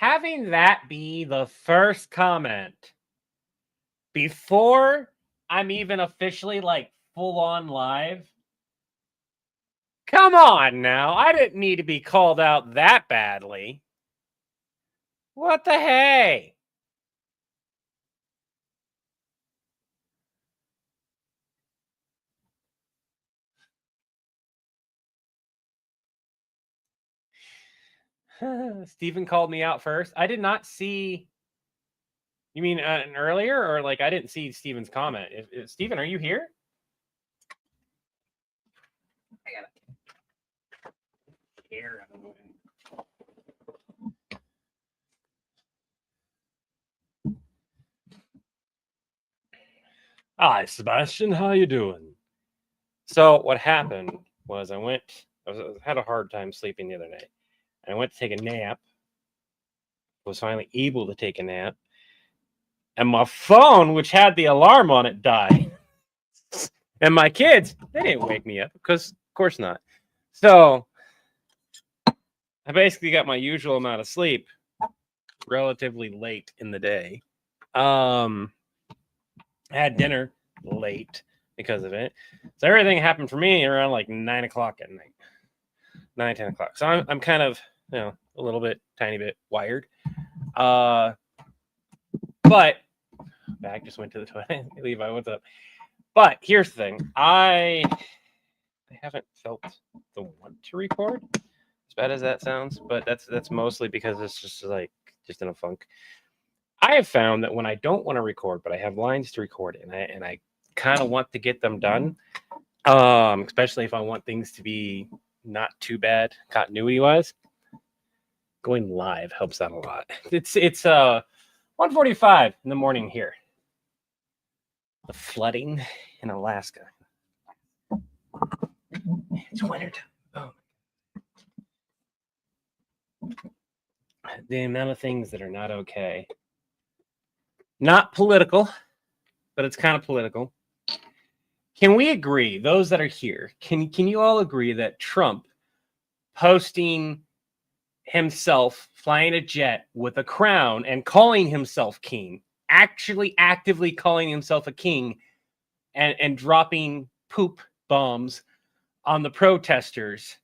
having that be the first comment before I'm even officially like full on live. Come on now. I didn't need to be called out that badly. What the hey? Stephen called me out first. I did not see. You mean earlier, or like I didn't see Stephen's comment? If Stephen, are you here? I gotta care. Hi, Sebastian. How you doing? So what happened was I had a hard time sleeping the other night. I went to take a nap. Was finally able to take a nap, and my phone, which had the alarm on it, died. And my kids, they didn't wake me up because, of course not. So I basically got my usual amount of sleep relatively late in the day. I had dinner late because of it. So everything happened for me around like 9 o'clock at night. 9, 10 o'clock. So I'm kind of, a little bit, tiny bit wired. But back just went to the toilet. Levi, what's up? But here's the thing. I haven't felt the want to record, as bad as that sounds, but that's mostly because it's just in a funk. I have found that when I don't want to record, but I have lines to record, and I kind of want to get them done, especially if I want things to be not too bad continuity-wise, going live helps out a lot. It's 1:45 in the morning here. The flooding in Alaska. It's wintertime. Oh. The amount of things that are not okay. Not political, but it's kind of political. Can we agree, those that are here, can you all agree that Trump posting himself flying a jet with a crown and calling himself king, actually actively calling himself a king, and dropping poop bombs on the protesters,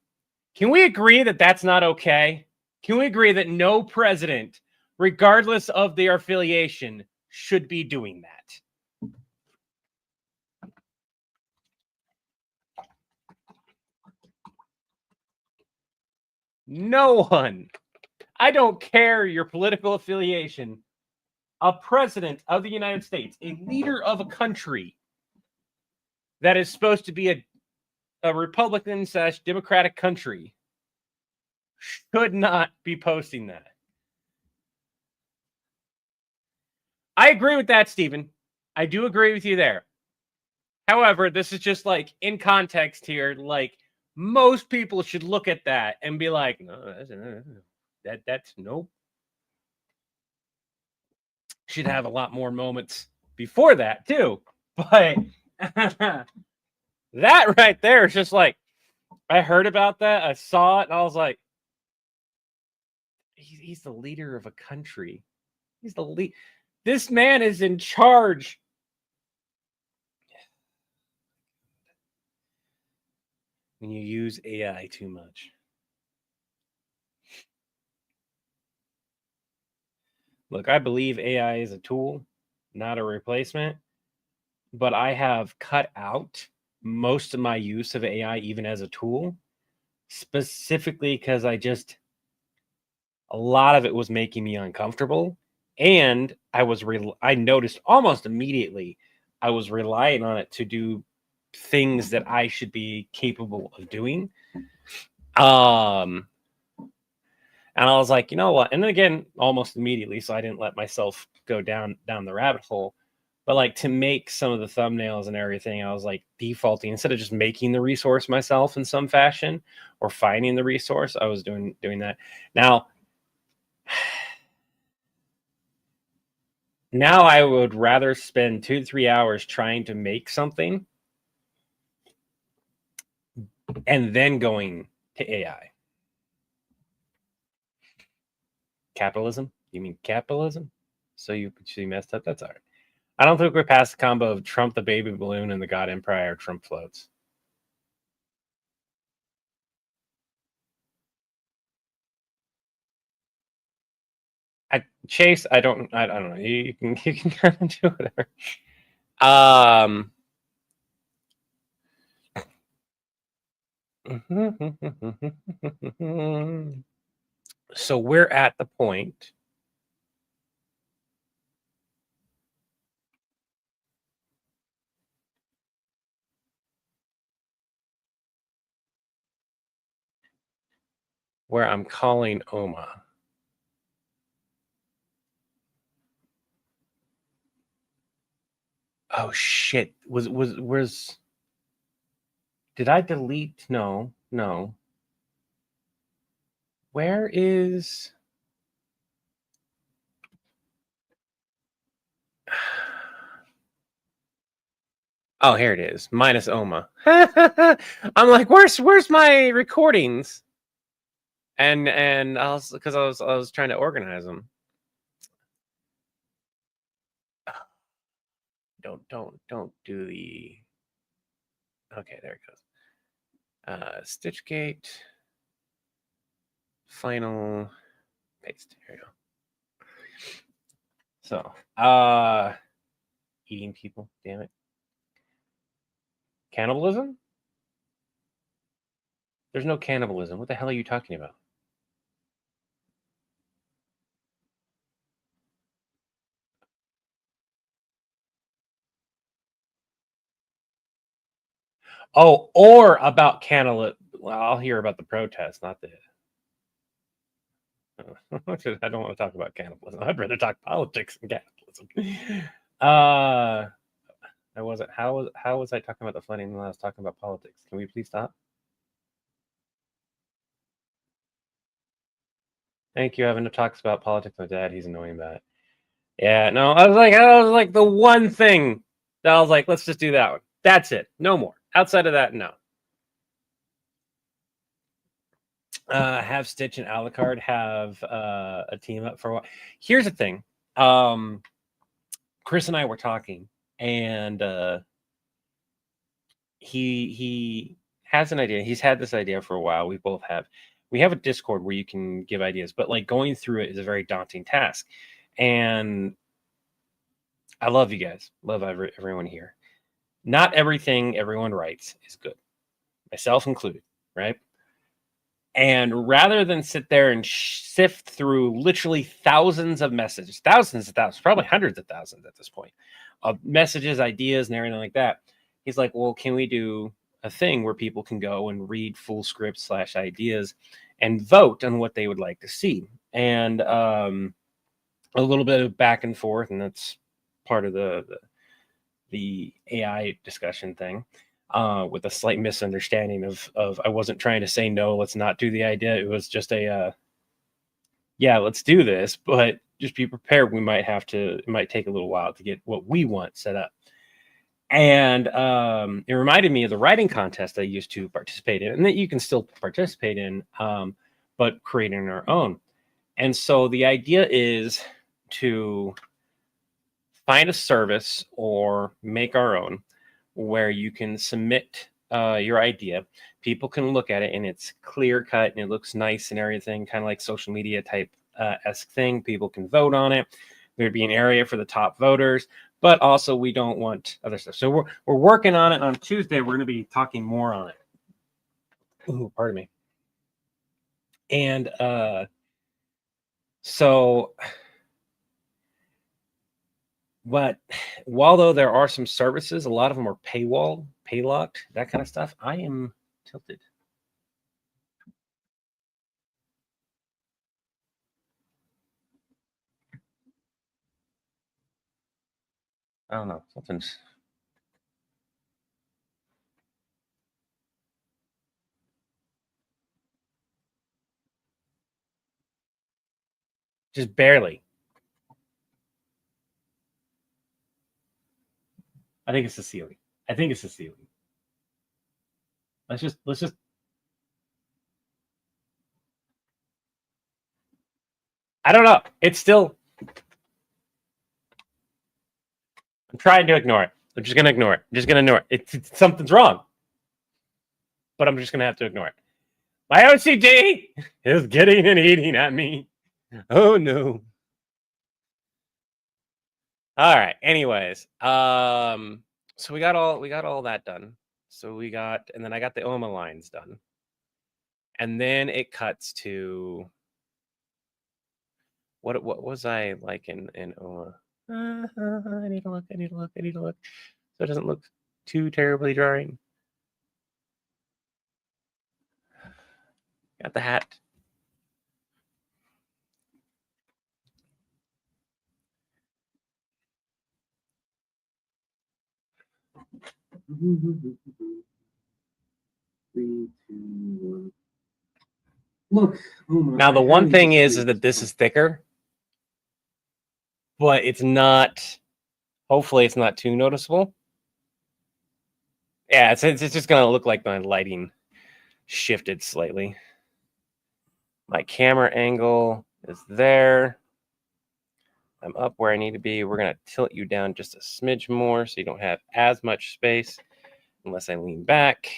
can we agree that that's not okay? Can we agree that no president, regardless of their affiliation, should be doing that? No one. I don't care your political affiliation. A president of the United States, a leader of a country that is supposed to be a Republican/Democratic country, should not be posting that. I agree with that, Stephen. I do agree with you there. However, this is just like in context here. Like most people should look at that and be like, no, that's nope. Should have a lot more moments before that too. But that right there is just like, I heard about that. I saw it and I was like, he's the leader of a country. He's the lead. This man is in charge. When you use AI too much. Look, I believe AI is a tool, not a replacement, but I have cut out most of my use of AI even as a tool, specifically because a lot of it was making me uncomfortable, and I noticed almost immediately I was relying on it to do things that I should be capable of doing. And I was like, you know what? And then again, almost immediately, so I didn't let myself go down the rabbit hole. But like to make some of the thumbnails and everything, I was like defaulting instead of just making the resource myself in some fashion or finding the resource. I was doing that. Now I would rather spend 2 to 3 hours trying to make something and then going to AI. Capitalism? You mean capitalism? So she messed up? That's all right. I don't think we're past the combo of Trump the baby balloon and the God Empire Trump floats. Chase, I don't know. You can kind of do whatever. So we're at the point where I'm calling Oma. Oh shit. Was did I delete? No. Where is Oh, here it is. Minus Oma. I'm like, where's my recordings? And I was trying to organize them. Don't do the. Okay, there it goes. Stitchgate. Final paste. Here we go. So, eating people. Damn it. Cannibalism? There's no cannibalism. What the hell are you talking about? Oh, or about cannibalism. Well, I'll hear about the protest, not the. I don't want to talk about cannibalism. I'd rather talk politics than cannibalism. I wasn't. How was I talking about the flooding when I was talking about politics? Can we please stop? Thank you. Having to talk about politics with Dad. He's annoying about it. Yeah, no, I was like the one thing that I was like, let's just do that one. That's it. No more. Outside of that, no. Have Stitch and Alucard have a team up for a while. Here's the thing. Chris and I were talking, and he has an idea. He's had this idea for a while. We both have. We have a Discord where you can give ideas, but like going through it is a very daunting task. And I love you guys. Love everyone here. Not everything everyone writes is good, myself included, right? And rather than sit there and sift through literally thousands of messages, probably hundreds of thousands at this point, of messages, ideas, and everything like that, he's like, well, can we do a thing where people can go and read full scripts / ideas and vote on what they would like to see? And a little bit of back and forth, and that's part of the AI discussion thing. With a slight misunderstanding of I wasn't trying to say no, let's not do the idea. It was just a yeah, let's do this, but just be prepared. It might take a little while to get what we want set up. And it reminded me of the writing contest I used to participate in, and that you can still participate in, but creating our own. And so the idea is to find a service or make our own where you can submit your idea. People can look at it and it's clear cut and it looks nice and everything, kind of like social media type esque thing. People can vote on it. There'd be an area for the top voters, but also we don't want other stuff. So we're working on it. On Tuesday, we're going to be talking more on it. Ooh, pardon me. And so, but while there are some services, a lot of them are paywall, pay locked, that kind of stuff. I am tilted. I don't know. Something's just barely. I think it's the ceiling. I think it's the ceiling. Let's just I don't know. It's still. I'm trying to ignore it. I'm just gonna ignore it. I'm just gonna ignore it. Something's wrong, but I'm just gonna have to ignore it. My OCD is getting and eating at me. Oh no. All right. Anyways, so we got all that done. So we got, and then I got the OMA lines done, and then it cuts to what was I like in OMA? I need to look. I need to look. I need to look. So it doesn't look too terribly jarring. Got the hat. Three, two, one. Look. Now the one thing is that this is thicker, but it's not. Hopefully, it's not too noticeable. Yeah, it's just gonna look like my lighting shifted slightly. My camera angle is there. I'm up where I need to be. We're gonna tilt you down just a smidge more so you don't have as much space unless I lean back.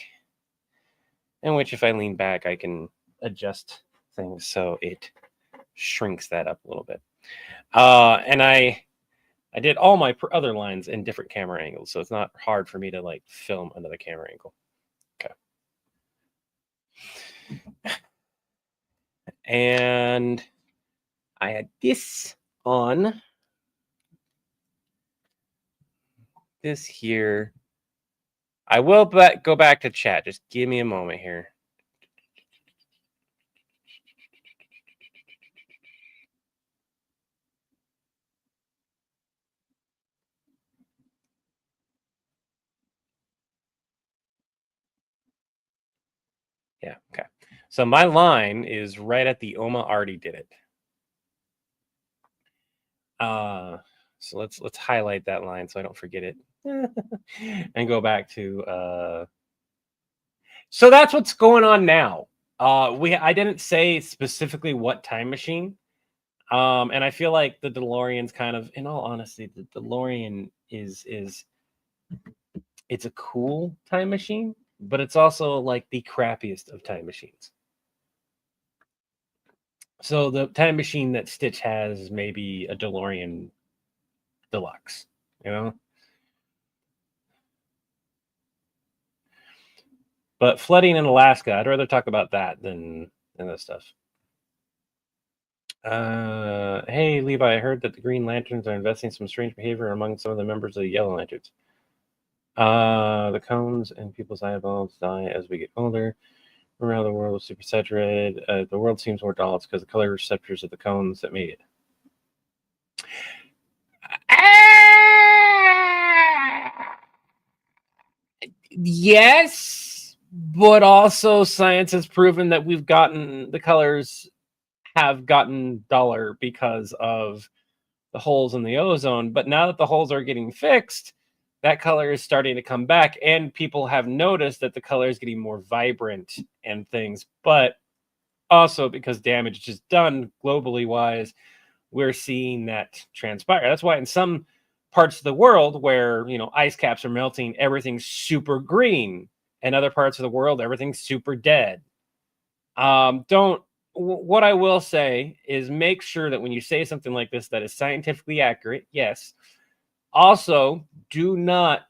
In which, if I lean back, I can adjust things so it shrinks that up a little bit. And I did all my other lines in different camera angles, so it's not hard for me to like film another camera angle. Okay. And I had this on. This here. I will go back to chat. Just give me a moment here. Yeah, okay. So my line is right at the OMA already did it. So let's highlight that line so I don't forget it. And go back to so that's what's going on now. I didn't say specifically what time machine. And I feel like the DeLorean's kind of, in all honesty, the DeLorean is it's a cool time machine, but it's also like the crappiest of time machines. So the time machine that Stitch has is maybe a DeLorean Deluxe, you know? But flooding in Alaska, I'd rather talk about that than this stuff. Hey, Levi, I heard that the Green Lanterns are investing some strange behavior among some of the members of the Yellow Lanterns. The cones and people's eyeballs die as we get older. Around the world is super saturated. The world seems more dull. It's because the color receptors of the cones that made it. Yes, but also science has proven that the colors have gotten duller because of the holes in the ozone. But now that the holes are getting fixed, that color is starting to come back, and people have noticed that the color is getting more vibrant and things. But also because damage is done globally wise, we're seeing that transpire. That's why in some parts of the world where, ice caps are melting, everything's super green, and other parts of the world, everything's super dead. What I will say is make sure that when you say something like this that is scientifically accurate, yes. Also, do not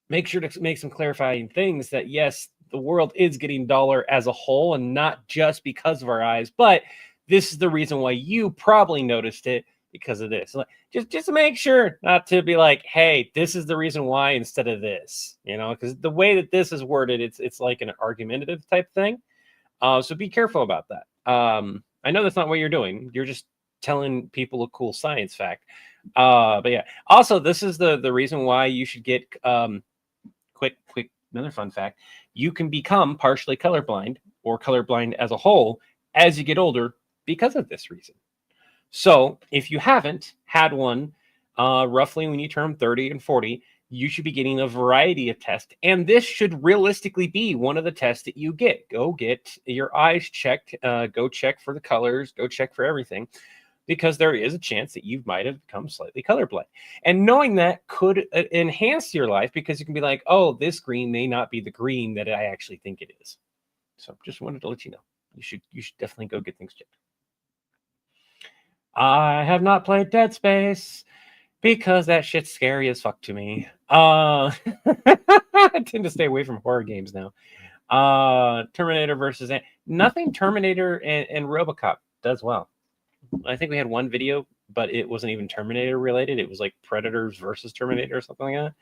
make sure to make some clarifying things that, yes, the world is getting duller as a whole and not just because of our eyes, but this is the reason why you probably noticed it because of this. Just to make sure not to be like, hey, this is the reason why instead of this, because the way that this is worded, it's like an argumentative type thing. So be careful about that. I know that's not what you're doing. You're just telling people a cool science fact. But yeah, also this is the reason why you should get quick another fun fact. You can become partially colorblind or colorblind as a whole as you get older because of this reason. So if you haven't had one roughly when you turn 30 and 40, you should be getting a variety of tests. And this should realistically be one of the tests that you get. Go get your eyes checked. Go check for the colors. Go check for everything, because there is a chance that you might have become slightly colorblind. And knowing that could enhance your life, because you can be like, oh, this green may not be the green that I actually think it is. So just wanted to let you know. You should definitely go get things checked. I have not played Dead Space because that shit's scary as fuck to me. I tend to stay away from horror games now. Terminator versus nothing. Terminator and RoboCop does well. I think we had one video, but it wasn't even Terminator related. It was like Predators versus Terminator or something like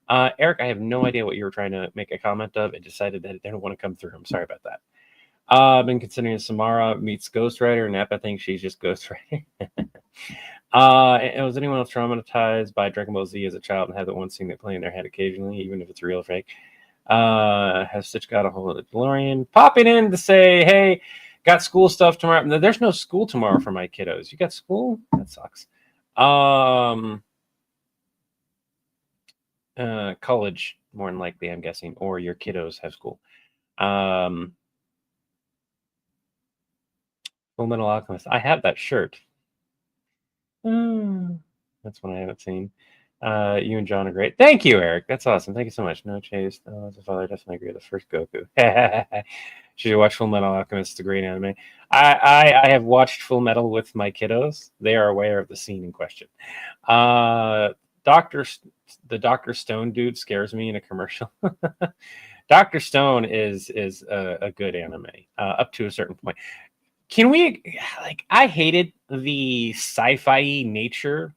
that. Eric, I have no idea what you were trying to make a comment of. It decided that it didn't want to come through. I'm sorry about that. I've been considering Samara meets Ghost Rider, and Napa thinks she's just Ghost Rider. Was anyone else traumatized by Dragon Ball Z as a child and had that one scene that play in their head occasionally, even if it's real or fake? Has Stitch got a hold of the DeLorean? Popping in to say, hey, got school stuff tomorrow. No, there's no school tomorrow for my kiddos. You got school? That sucks. College, more than likely, I'm guessing, or your kiddos have school. Full Metal Alchemist. I have that shirt. That's one I haven't seen. You and John are great. Thank you, Eric. That's awesome. Thank you so much. No chase. As a father, I definitely agree with the first Goku. Should you watch Full Metal Alchemist? It's a great anime. I have watched Full Metal with my kiddos. They are aware of the scene in question. The Dr. Stone dude scares me in a commercial. Dr. Stone is a good anime up to a certain point. Can we, I hated the sci-fi nature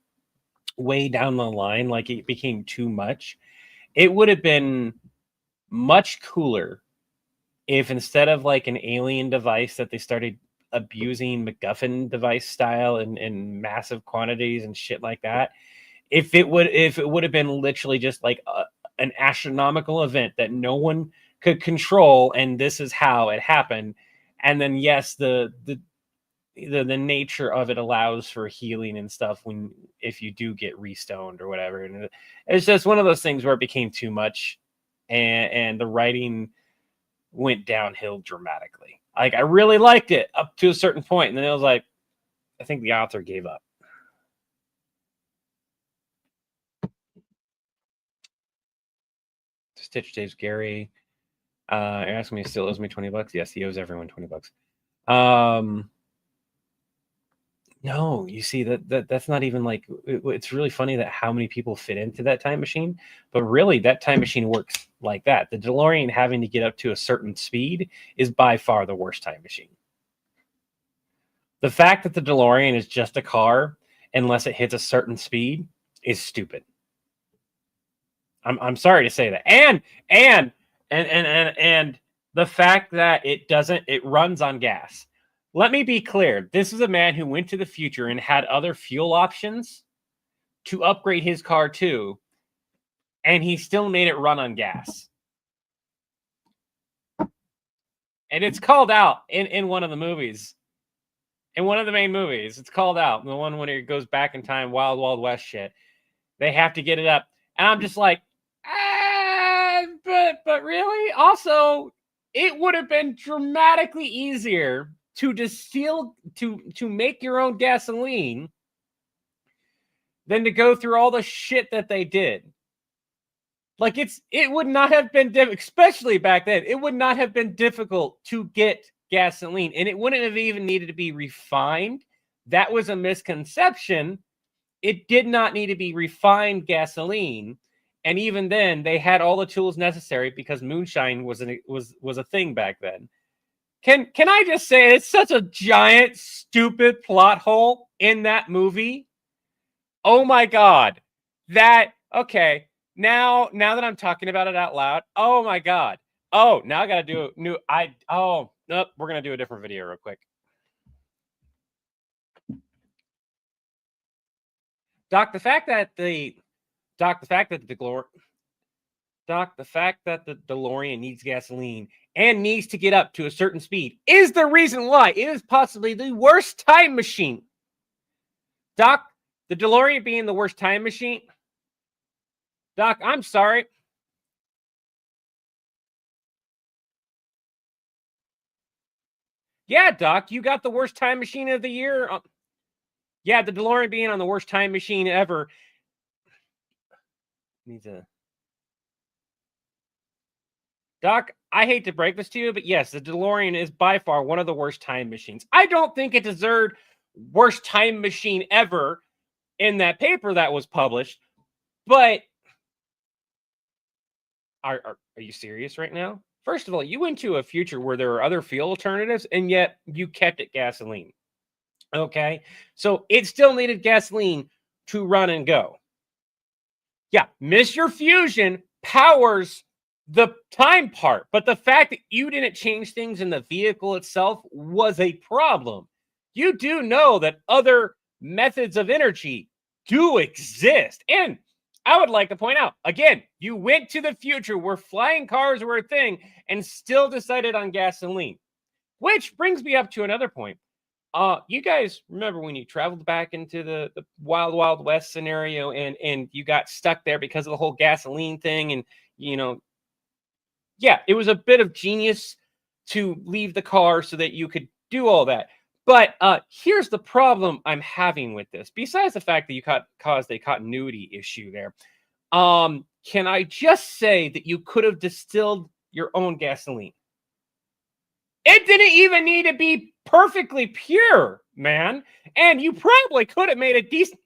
way down the line. Like, it became too much. It would have been much cooler if, instead of like an alien device that they started abusing MacGuffin device style in massive quantities and shit like that, if it would have been literally just like an astronomical event that no one could control, and this is how it happened. And then, yes, the nature of it allows for healing and stuff if you do get restoned or whatever. And it's just one of those things where it became too much, and the writing went downhill dramatically. Like, I really liked it up to a certain point, and then it was like, I think the author gave up. Stitch Dave's Gary. You're asking me, still owes me $20? Yes, he owes everyone $20. No, you see that's not even like, it's really funny that how many people fit into that time machine, but really that time machine works like that. The DeLorean having to get up to a certain speed is by far the worst time machine. The fact that the DeLorean is just a car unless it hits a certain speed is stupid. I'm sorry to say that. And the fact that it runs on gas. Let me be clear. This is a man who went to the future and had other fuel options to upgrade his car to, and he still made it run on gas. And it's called out in one of the movies. In one of the main movies, it's called out. The one when it goes back in time, Wild Wild West shit. They have to get it up. And I'm just like, but really? Also, it would have been dramatically easier to distill, to make your own gasoline than to go through all the shit that they did. Like, it would not have been, especially back then, it would not have been difficult to get gasoline, and it wouldn't have even needed to be refined. That was a misconception. It did not need to be refined gasoline. And even then, they had all the tools necessary because moonshine was a thing back then. Can I just say, it's such a giant, stupid plot hole in that movie? Oh my God. Okay. Now that I'm talking about it out loud, oh my God. Oh, now I got to do a new, nope, we're going to do a different video real quick. Doc, the fact that the DeLorean needs gasoline and needs to get up to a certain speed is the reason why it is possibly the worst time machine. Doc, the DeLorean being the worst time machine Doc, I'm sorry. Yeah, Doc, you got the worst time machine of the year. Yeah, the DeLorean being on the worst time machine ever. Needs a Doc, I hate to break this to you, but yes, the DeLorean is by far one of the worst time machines. I don't think it deserved worst time machine ever in that paper that was published, but are you serious right now? First of all, you went to a future where there are other fuel alternatives, and yet you kept it gasoline. Okay, so it still needed gasoline to run and go. Yeah, Mr. Fusion powers the time part, but the fact that you didn't change things in the vehicle itself was a problem. You do know that other methods of energy do exist. And I would like to point out again, you went to the future where flying cars were a thing and still decided on gasoline, which brings me up to another point. You guys remember when you traveled back into the wild, wild west scenario and you got stuck there because of the whole gasoline thing? And, you know, yeah, it was a bit of genius to leave the car so that you could do all that. But here's the problem I'm having with this. Besides the fact that you caused a continuity issue there, can I just say that you could have distilled your own gasoline? It didn't even need to be perfectly pure, man. And you probably could have made a decent.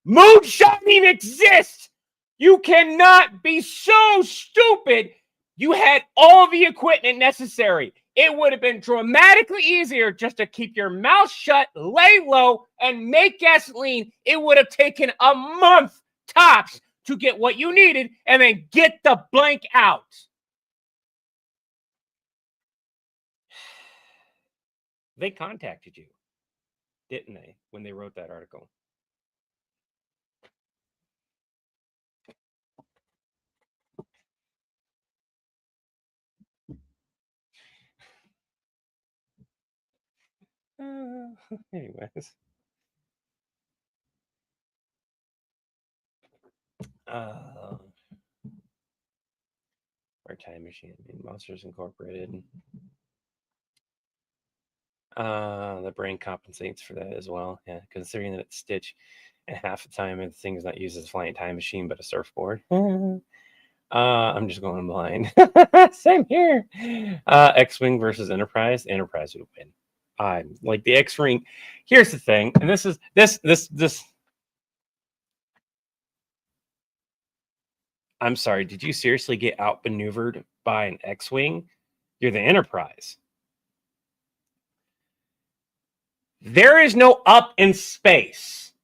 Moonshining exists. You cannot be so stupid. You had all the equipment necessary. It would have been dramatically easier just to keep your mouth shut, lay low, and make gasoline. It would have taken a month tops to get what you needed and then get the blank out. They contacted you, didn't they, when they wrote that article? Anyways. Our time machine, Monsters Incorporated. The brain compensates for that as well. Yeah, considering that it's Stitch, and half the time the thing is not used as a flying time machine, but a surfboard. I'm just going blind. Same here. X-Wing versus Enterprise. Enterprise would win. I'm like the X-Wing. Here's the thing, and this is this. I'm sorry. Did you seriously get outmaneuvered by an X-Wing? You're the Enterprise. There is no up in space.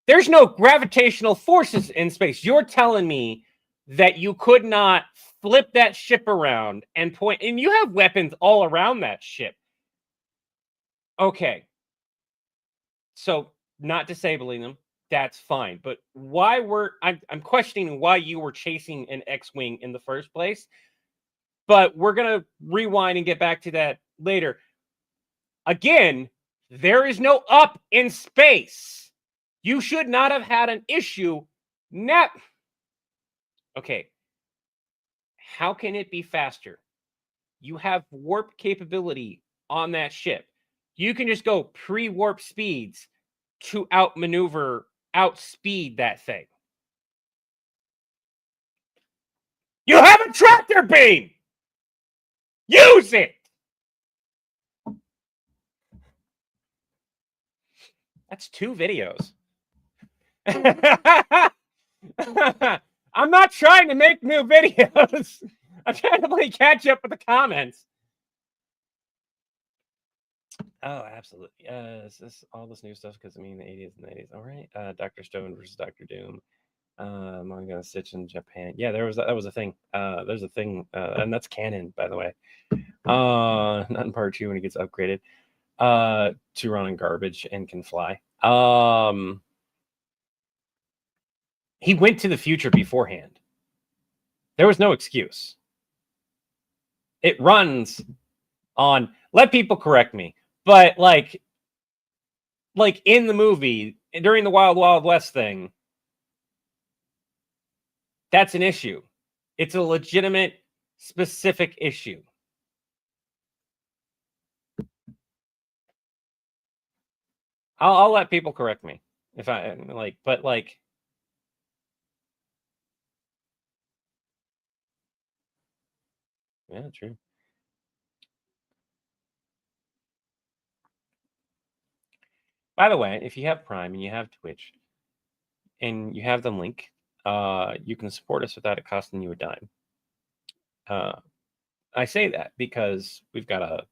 There's no gravitational forces in space. You're telling me that you could not flip that ship around and point, and you have weapons all around that ship. Okay. So not disabling them, that's fine. But why were I'm questioning why you were chasing an X-Wing in the first place. But we're gonna rewind and get back to that later. Again, there is no up in space. You should not have had an issue. Okay. How can it be faster? You have warp capability on that ship. You can just go pre-warp speeds to outmaneuver, outspeed that thing. You have a tractor beam. Use it. That's 2 videos. I'm not trying to make new videos. I'm trying to play catch up with the comments. Oh, absolutely. This all this new stuff because I mean the 80s and 90s. All right. Dr. Stone versus Dr. Doom. Manga Stitch in Japan. Yeah, that was a thing. There's a thing, and that's canon, by the way. Not in part 2 when he gets upgraded. To run on garbage and can fly. He went to the future beforehand. There was no excuse. It runs on. Let people correct me, but like in the movie during the Wild Wild West thing, That's an issue. It's a legitimate, specific issue. I'll let people correct me if I like, but like, yeah, true. By the way, if you have Prime and you have Twitch and you have the link, you can support us without it costing you a dime. I say that because we've got a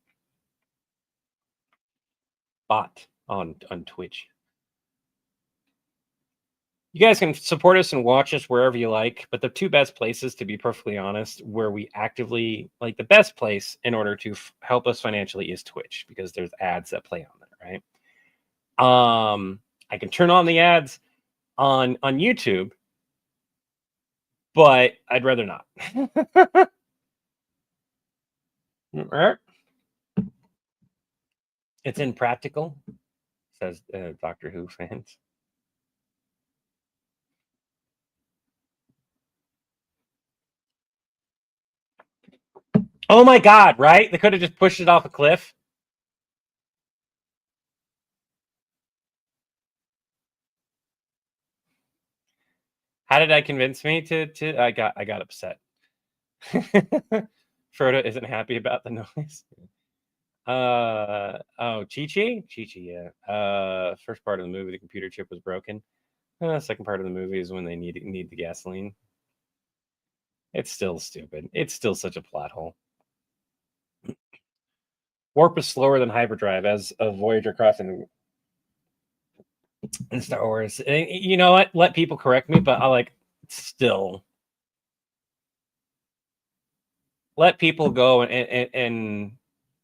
bot on Twitch. You guys can support us and watch us wherever you like, but the two best places, to be perfectly honest, where we actively like the best place in order to help us financially is Twitch, because there's ads that play on there, right? I can turn on the ads on YouTube, but I'd rather not. It's impractical, says Doctor Who fans. Oh my God, right? They could have just pushed it off a cliff. How did I convince me to I got upset. Frodo isn't happy about the noise. Oh, Chi-Chi, yeah. First part of the movie, the computer chip was broken. Second part of the movie is when they need the gasoline. It's still stupid. It's still such a plot hole. Warp is slower than hyperdrive as a Voyager crossing in Star Wars. You know what? Let people correct me, but I like still let people go and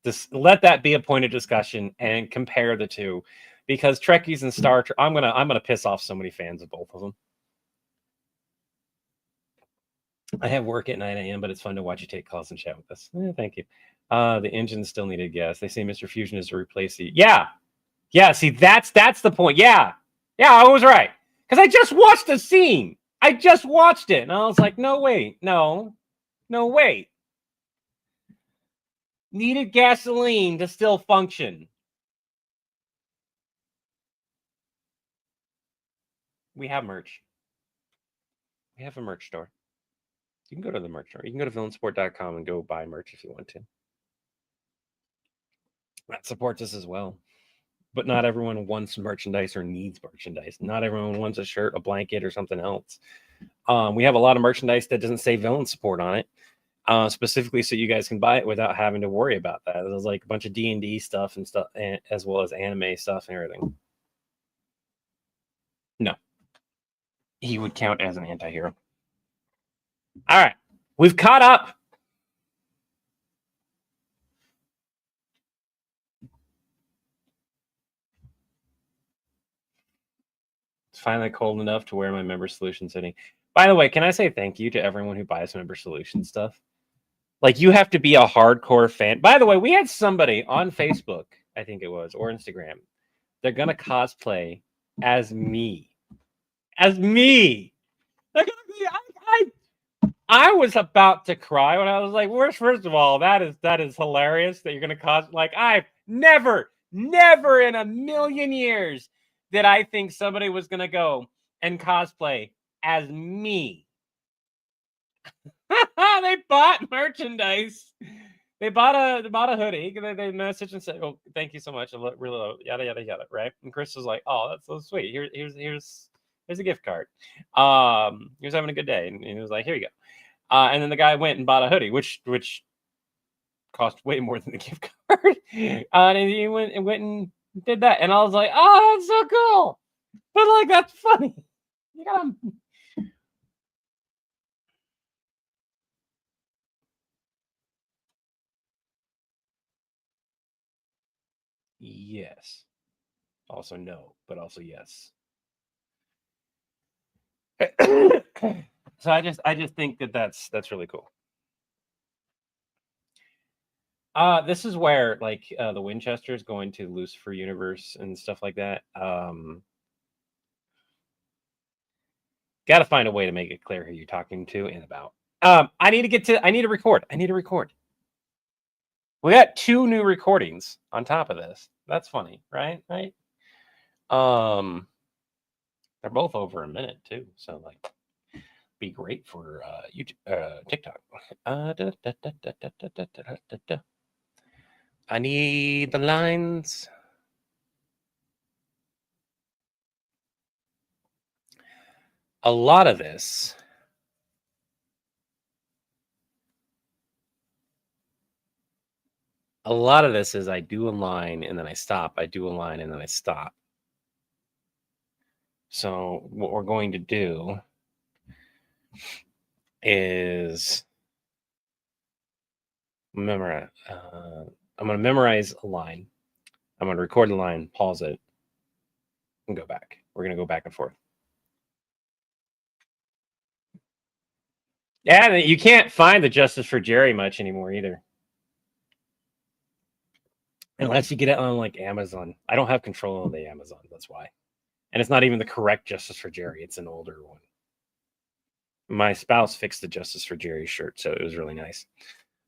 just let that be a point of discussion and compare the two, because Trekkies and Star Trek, I'm gonna piss off so many fans of both of them. I have work at 9 a.m., but it's fun to watch you take calls and chat with us. Thank you. The engine still needed gas. They say Mr. Fusion is to replace the. Yeah. See, that's the point. Yeah, I was right, because I just watched the scene. I just watched it, and I was like, no, wait, no, wait. Needed gasoline to still function. We have merch. We have a merch store. You can go to the merch store. You can go to villainsport.com and go buy merch if you want to. That supports us as well. But not everyone wants merchandise or needs merchandise. Not everyone wants a shirt, a blanket, or something else. We have a lot of merchandise that doesn't say villain support on it, specifically so you guys can buy it without having to worry about that. There's like a bunch of D&D stuff and stuff, as well as anime stuff and everything. No, he would count as an anti-hero. All right, we've caught up. It's finally cold enough to wear my Member Solutions hoodie. By the way, can I say thank you to everyone who buys Member Solutions stuff? Like, you have to be a hardcore fan. By the way, we had somebody on Facebook, I think it was, or Instagram. They're gonna cosplay as me. As me. Like, I was about to cry when I was like, first of all, that is hilarious that you're gonna cos. Like, I've never in a million years did I think somebody was gonna go and cosplay as me. They bought merchandise. They bought a hoodie. They messaged and said, "Oh, thank you so much. Really, yada yada yada." Right? And Chris was like, "Oh, that's so sweet. Here's a gift card. He was having a good day, and he was like, here you go." And then the guy went and bought a hoodie, which cost way more than the gift card. And he went and did that, and I was like, "Oh, that's so cool!" But like, that's funny. You gotta. Yes. Also no, but also yes. So I just think that's really cool. This is where like the Winchesters going to Lucifer universe and stuff like that. Got to find a way to make it clear who you're talking to and about. I need to record. We got 2 new recordings on top of this. That's funny, right? Right. They're both over a minute too, so like, be great for YouTube, TikTok. I need the lines. A lot of this is I do a line and then I stop. I do a line and then I stop. So what we're going to do is I'm going to memorize a line. I'm going to record the line, pause it, and go back. We're going to go back and forth. Yeah, you can't find the Justice for Jerry much anymore either. Unless you get it on like Amazon. I don't have control of the Amazon. That's why. And it's not even the correct Justice for Jerry. It's an older one. My spouse fixed the Justice for Jerry shirt, so it was really nice.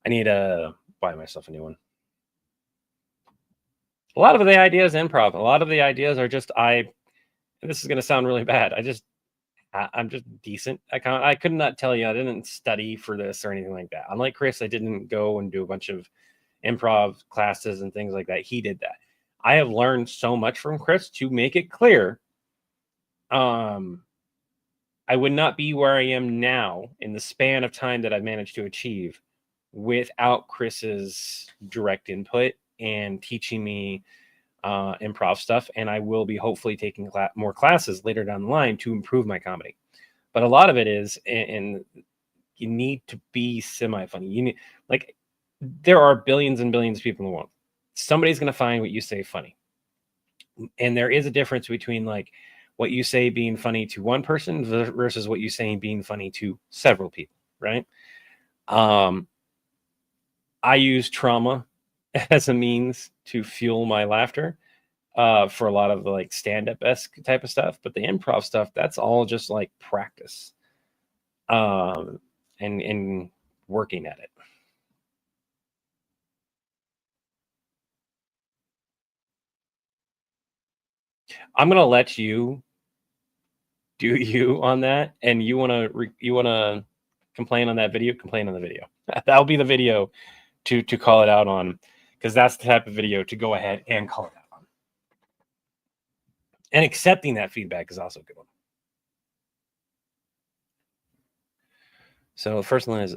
I need to buy myself a new one. A lot of the ideas improv. A lot of the ideas are just this is going to sound really bad. I'm just decent. I could not tell you. I didn't study for this or anything like that. Unlike Chris, I didn't go and do a bunch of improv classes and things like that. He did that. I have learned so much from Chris to make it clear. I would not be where I am now in the span of time that I've managed to achieve without Chris's direct input and teaching me improv stuff. And I will be hopefully taking more classes later down the line to improve my comedy. But a lot of it is, and you need to be semi-funny. You need, like, there are billions and billions of people in the world. Somebody's going to find what you say funny. And there is a difference between like what you say being funny to one person versus what you say being funny to several people, right? I use trauma as a means to fuel my laughter for a lot of the like stand-up-esque type of stuff, but the improv stuff, that's all just like practice and working at it. I'm gonna let you do you on that, and you wanna complain on that video, complain on the video. That'll be the video to call it out on, because that's the type of video to go ahead and call it out on. And accepting that feedback is also a good one. So the first one is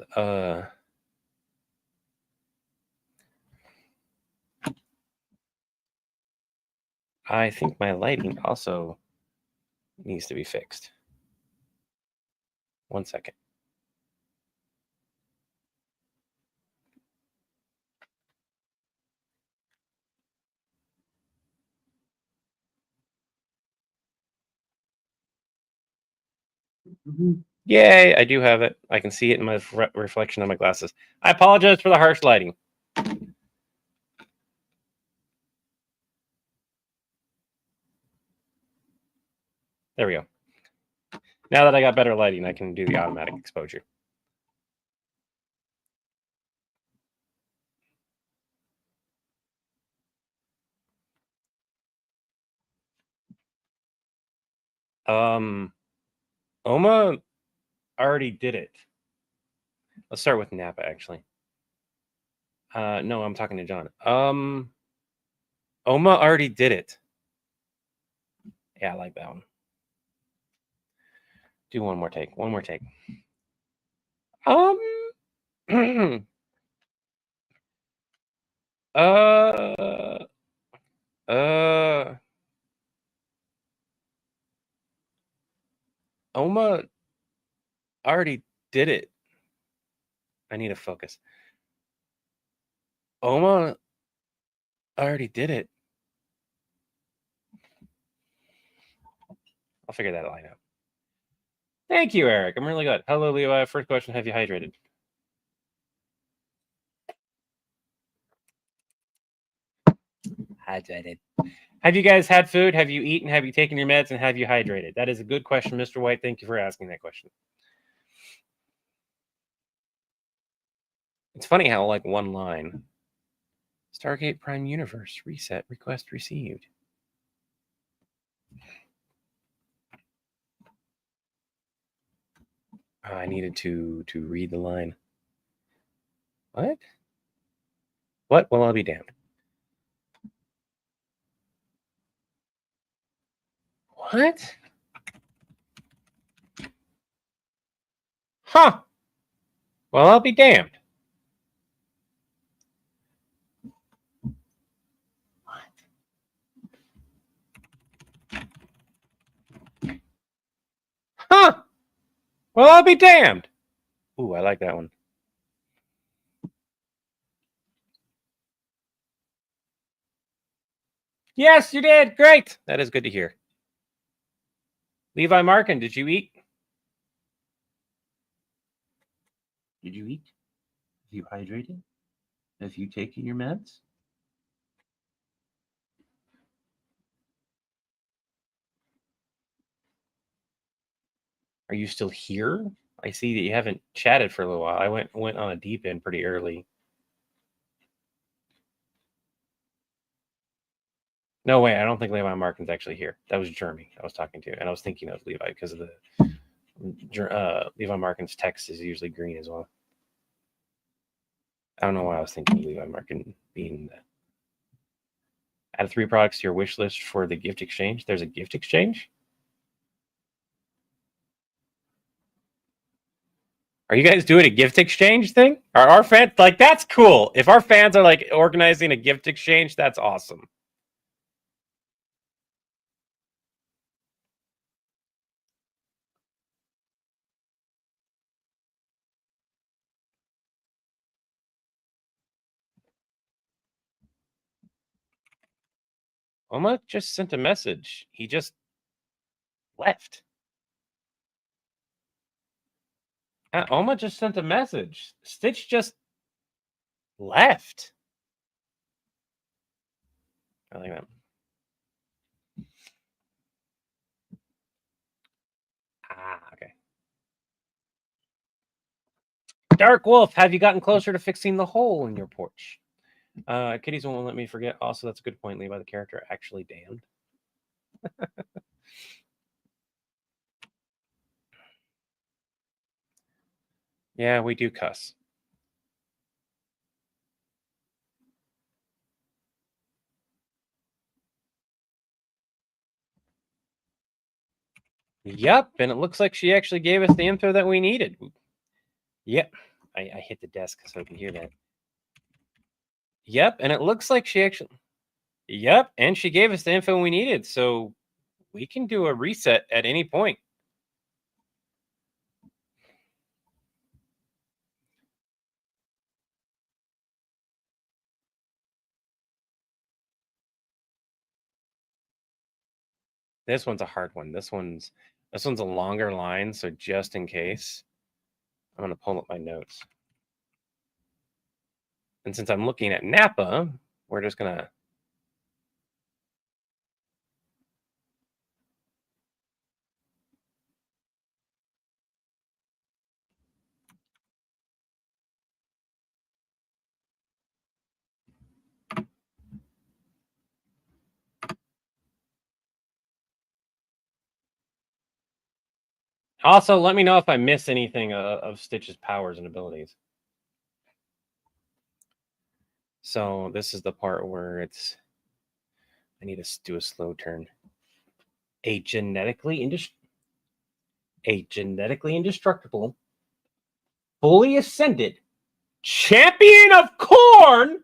I think my lighting also needs to be fixed. 1 second. Yay, I do have it. I can see it in my reflection on my glasses. I apologize for the harsh lighting. There we go. Now that I got better lighting, I can do the automatic exposure. Oma already did it. Let's start with Napa, actually. No, I'm talking to John. Oma already did it. Yeah, I like that one. Do one more take. One more take. Oma already did it. I need to focus. Oma already did it. I'll figure that line out. Thank you, Eric. I'm really good. Hello, Levi. First question, have you hydrated? Hydrated. Have you guys had food? Have you eaten? Have you taken your meds? And have you hydrated? That is a good question, Mr. White. Thank you for asking that question. It's funny how, like, one line Stargate Prime Universe reset request received. Oh, I needed to read the line. What? What? Well, I'll be damned. What? Huh. Well, I'll be damned. Huh. Well, I'll be damned. Ooh, I like that one. Yes, you did. Great. That is good to hear. Levi Markin, did you eat? Did you eat? Have you hydrated? Have you taken your meds? Are you still here? I see that you haven't chatted for a little while. I went on a deep end pretty early. No way, I don't think Levi Markin's actually here. That was Jeremy I was talking to, and I was thinking of Levi because of the Levi Markin's text is usually green as well. I don't know why I was thinking of Levi Markin being that. Add 3 products to your wish list for the gift exchange. There's a gift exchange? Are you guys doing a gift exchange thing? Are our fans like that's cool? If our fans are like organizing a gift exchange, that's awesome. Oma just sent a message. He just left. Oma just sent a message. Stitch just left. I like that. Okay. Dark Wolf, have you gotten closer to fixing the hole in your porch? Kitties won't let me forget. Also, that's a good point, Levi. The character actually damned. Yeah, we do cuss. Yep, and it looks like she actually gave us the info that we needed. Yep. I hit the desk so I can hear that. Yep, and it looks like she actually. Yep, and she gave us the info we needed, so we can do a reset at any point. This one's a hard one. This one's a longer line, so just in case, I'm gonna pull up my notes. And since I'm looking at Napa, we're just gonna. Also, let me know if I miss anything of Stitch's powers and abilities. So this is the part where it's. I need to do a slow turn. A genetically indestructible, fully ascended champion of corn,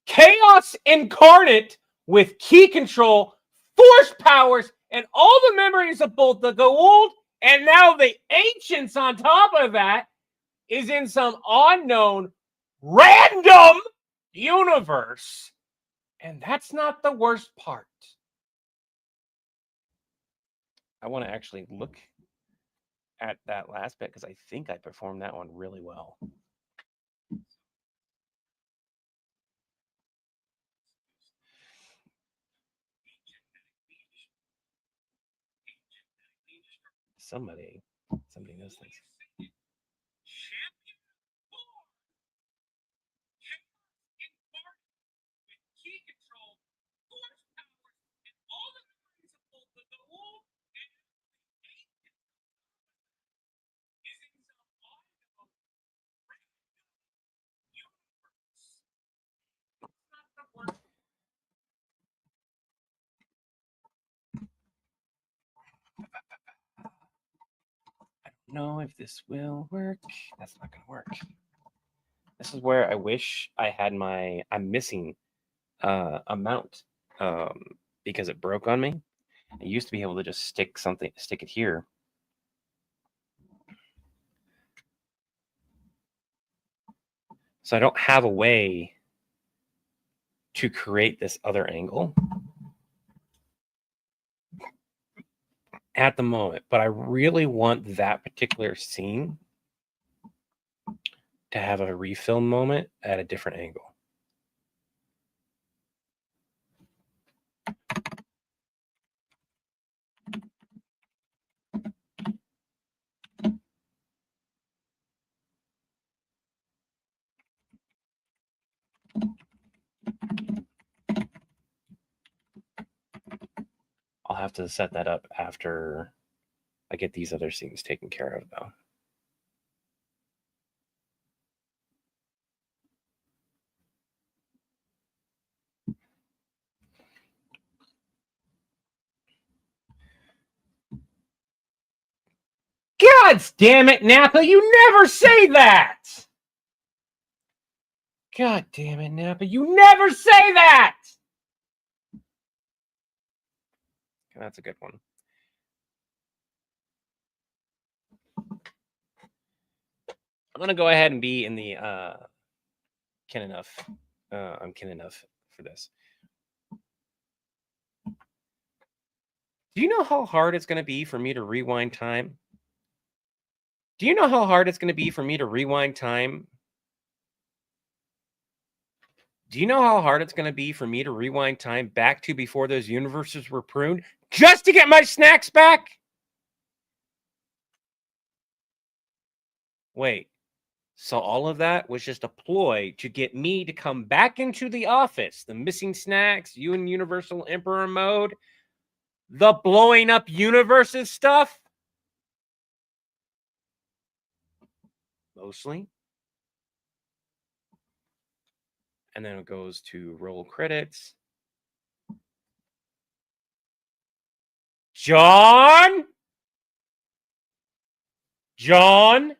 chaos incarnate with key control, force powers, and all the memories of both the Goa'uld and now the ancients on top of that is in some unknown random universe. And that's not the worst part. I want to actually look at that last bit because I think I performed that one really well. somebody knows things. I don't know if this will work. That's not going to work. This is where I wish I had my. I'm missing a mount because it broke on me. I used to be able to just stick it here. So I don't have a way to create this other angle at the moment, but I really want that particular scene to have a refill moment at a different angle. I'll have to set that up after I get these other scenes taken care of, though. God damn it, Napa! You never say that! God damn it, Napa! You never say that! That's a good one. I'm gonna go ahead and be in the kin enough. I'm kin enough for this. Do you know how hard it's gonna be for me to rewind time? Do you know how hard it's gonna be for me to rewind time? Do you know how hard it's gonna be for me to rewind time back to before those universes were pruned just to get my snacks back? Wait. So all of that was just a ploy to get me to come back into the office. The missing snacks, you in Universal Emperor mode, the blowing up universes stuff. Mostly. And then it goes to roll credits. John? John?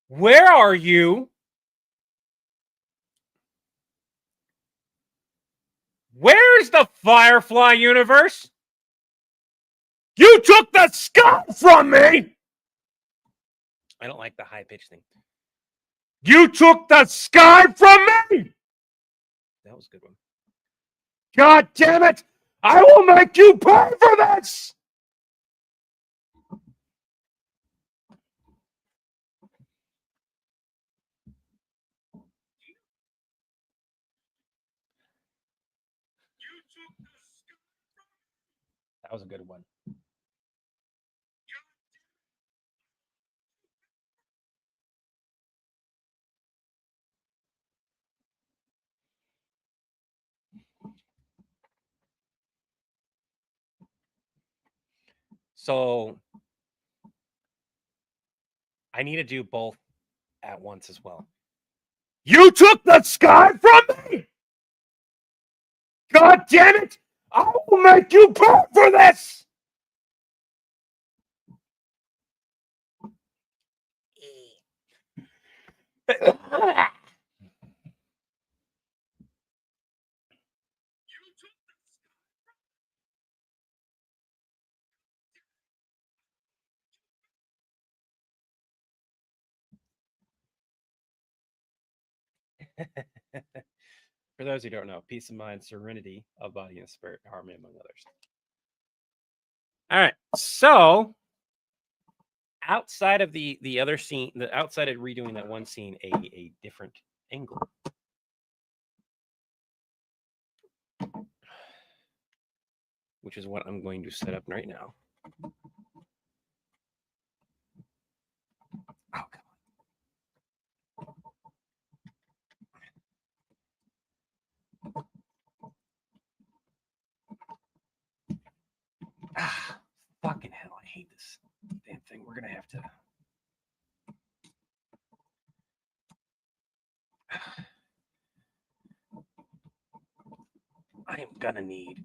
Where are you? Where's the Firefly universe? You took the sky from me! I don't like the high-pitched thing. You took the sky from me! That was a good one. God damn it! I will make you pay for this! That was a good one. So I need to do both at once as well. You took the sky from me! God damn it! I will make you pay for this! For those who don't know, peace of mind, serenity of body and spirit, harmony among others. All right, so outside of the other scene, outside of redoing that one scene, a different angle. Which is what I'm going to set up right now. we're gonna have to. I am gonna need.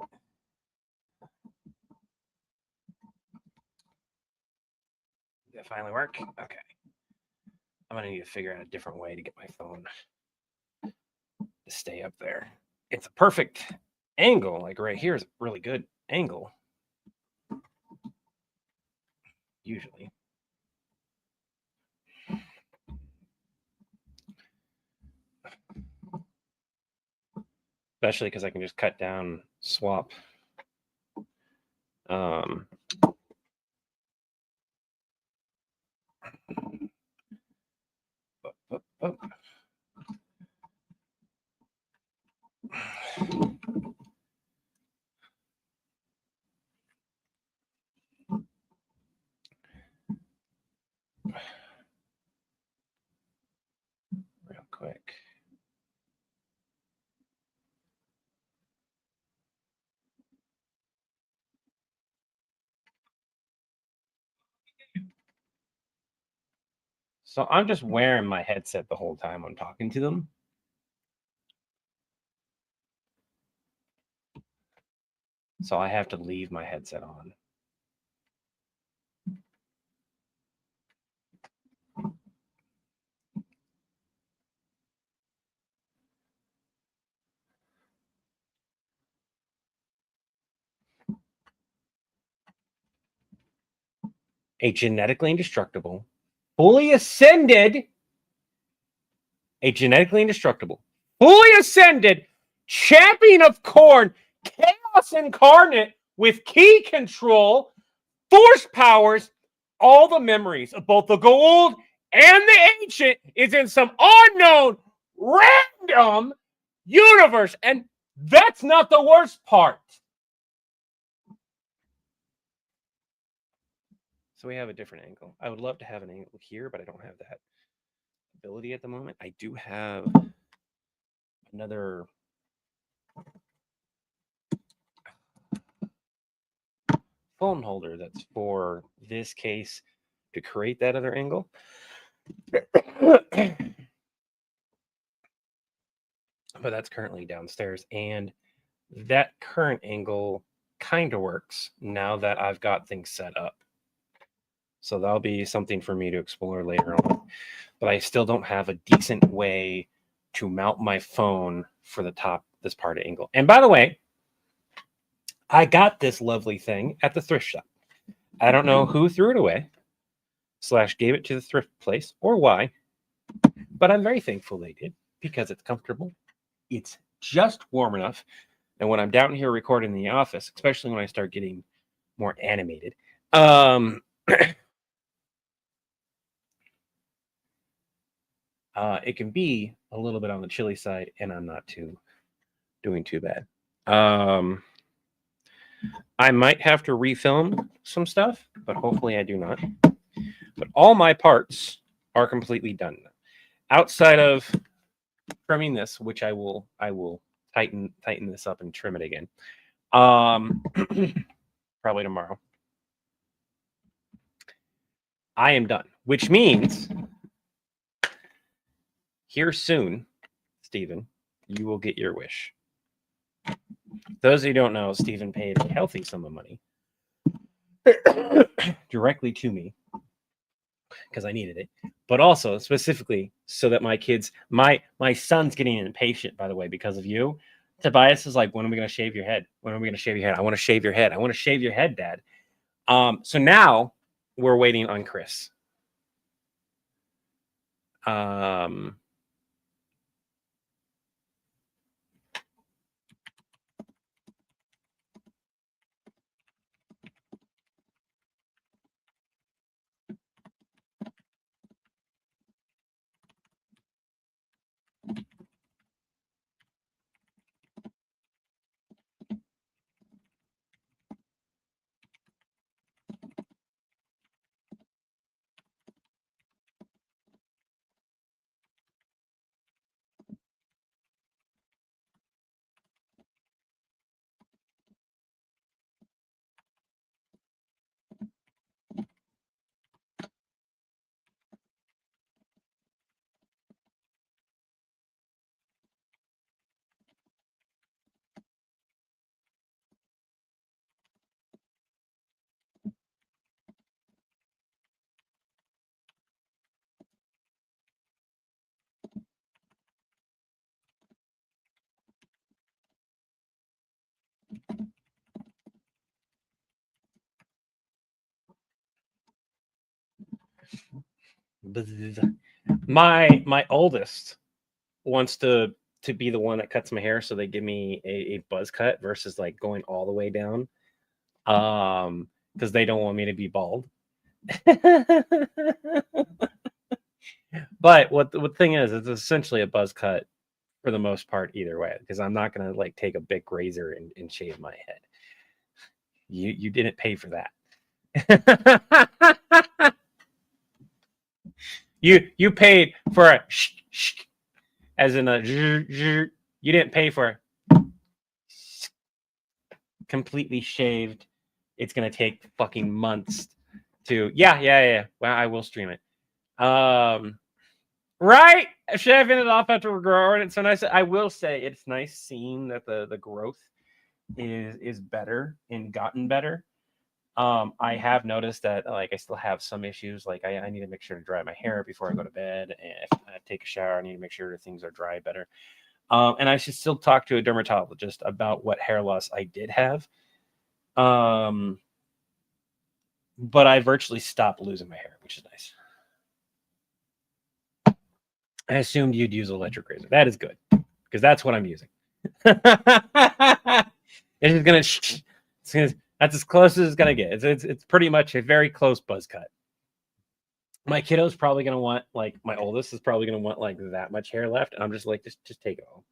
Did that finally work? Okay. I'm gonna need to figure out a different way to get my phone to stay up there. It's a perfect angle. Like right here is a really good angle. Usually. Especially because I can just cut down, swap. Um, real quick. So I'm just wearing my headset the whole time I'm talking to them. So I have to leave my headset on. A genetically indestructible, fully ascended, fully ascended champion of corn, chaos incarnate with key control, force powers, all the memories of both the gold and the ancient is in some unknown random universe. And that's not the worst part. So we have a different angle. I would love to have an angle here, but I don't have that ability at the moment. I do have another phone holder that's for this case to create that other angle. But that's currently downstairs, and that current angle kind of works now that I've got things set up. So that'll be something for me to explore later on. But I still don't have a decent way to mount my phone for the top, this part of angle. And by the way, I got this lovely thing at the thrift shop. I don't know who threw it away / gave it to the thrift place or why, but I'm very thankful they did because it's comfortable. It's just warm enough. And when I'm down here recording in the office, especially when I start getting more animated, it can be a little bit on the chilly side, and I'm not doing too bad. I might have to refilm some stuff, but hopefully I do not. But all my parts are completely done. Outside of trimming this, which I will tighten this up and trim it again. Probably tomorrow. I am done, which means here soon, Stephen, you will get your wish. Those who don't know, Stephen paid a healthy sum of money directly to me because I needed it, but also specifically so that my kids, my son's getting impatient, by the way, because of you. Tobias is like, when are we going to shave your head? When are we going to shave your head? I want to shave your head. I want to shave your head, Dad. So now we're waiting on Chris. My oldest wants to be the one that cuts my hair, so they give me a buzz cut versus like going all the way down. Because they don't want me to be bald. But what the thing is, it's essentially a buzz cut for the most part either way, because I'm not gonna like take a big razor and shave my head. You didn't pay for that. You paid for a as in a you didn't pay for completely shaved. It's gonna take fucking months to yeah. Well, I will stream it. Right? Should have ended off after we're growing. It's so nice. I will say it's nice seeing that the growth is better and gotten better. I have noticed that like I still have some issues. Like I need to make sure to dry my hair before I go to bed, and if I take a shower, I need to make sure things are dry better. And I should still talk to a dermatologist about what hair loss I did have. But I virtually stopped losing my hair, which is nice. I assumed you'd use electric razor. That is good, because that's what I'm using. It's gonna. That's as close as it's gonna get. It's pretty much a very close buzz cut. My kiddo's probably gonna want, like, my oldest is probably gonna want like that much hair left, and I'm just like, just take it home.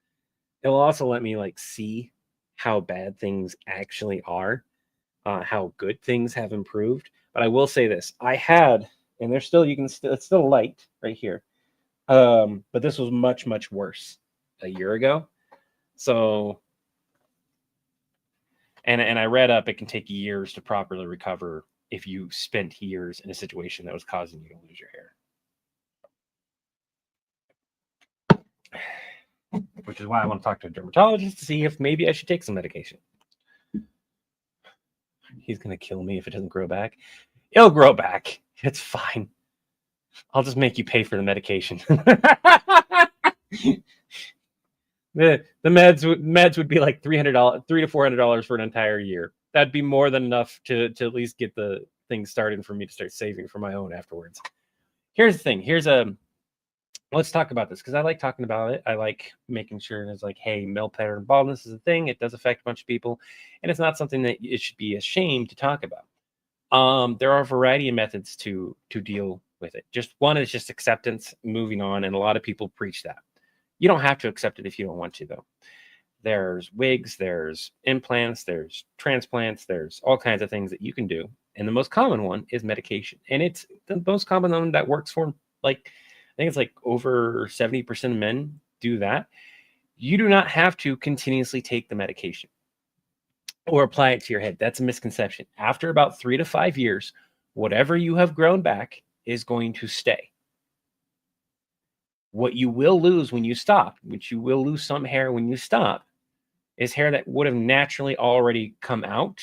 It'll also let me like see how bad things actually are, how good things have improved. But I will say this: I had, and there's still it's still light right here. But this was much worse a year ago. So, and I read up, it can take years to properly recover if you spent years in a situation that was causing you to lose your hair. Which is why I want to talk to a dermatologist to see if maybe I should take some medication. He's gonna kill me if it doesn't grow back. It'll grow back. It's fine. I'll just make you pay for the medication. The meds would be like $300, $300 to $400 for an entire year. That'd be more than enough to at least get the thing started for me to start saving for my own afterwards. Here's the thing. Let's talk about this, because I like talking about it. I like making sure it's like, hey, male pattern baldness is a thing. It does affect a bunch of people, and it's not something that it should be ashamed to talk about. There are a variety of methods to deal with it. Just one is just acceptance, moving on, and a lot of people preach that. You don't have to accept it if you don't want to, though. There's wigs, there's implants, there's transplants, there's all kinds of things that you can do. And the most common one is medication. And it's the most common one that works for, like, I think it's like over 70% of men do that. You do not have to continuously take the medication or apply it to your head. That's a misconception. After about 3 to 5 years, whatever you have grown back is going to stay. What you will lose when you stop, which you will lose some hair when you stop, is hair that would have naturally already come out,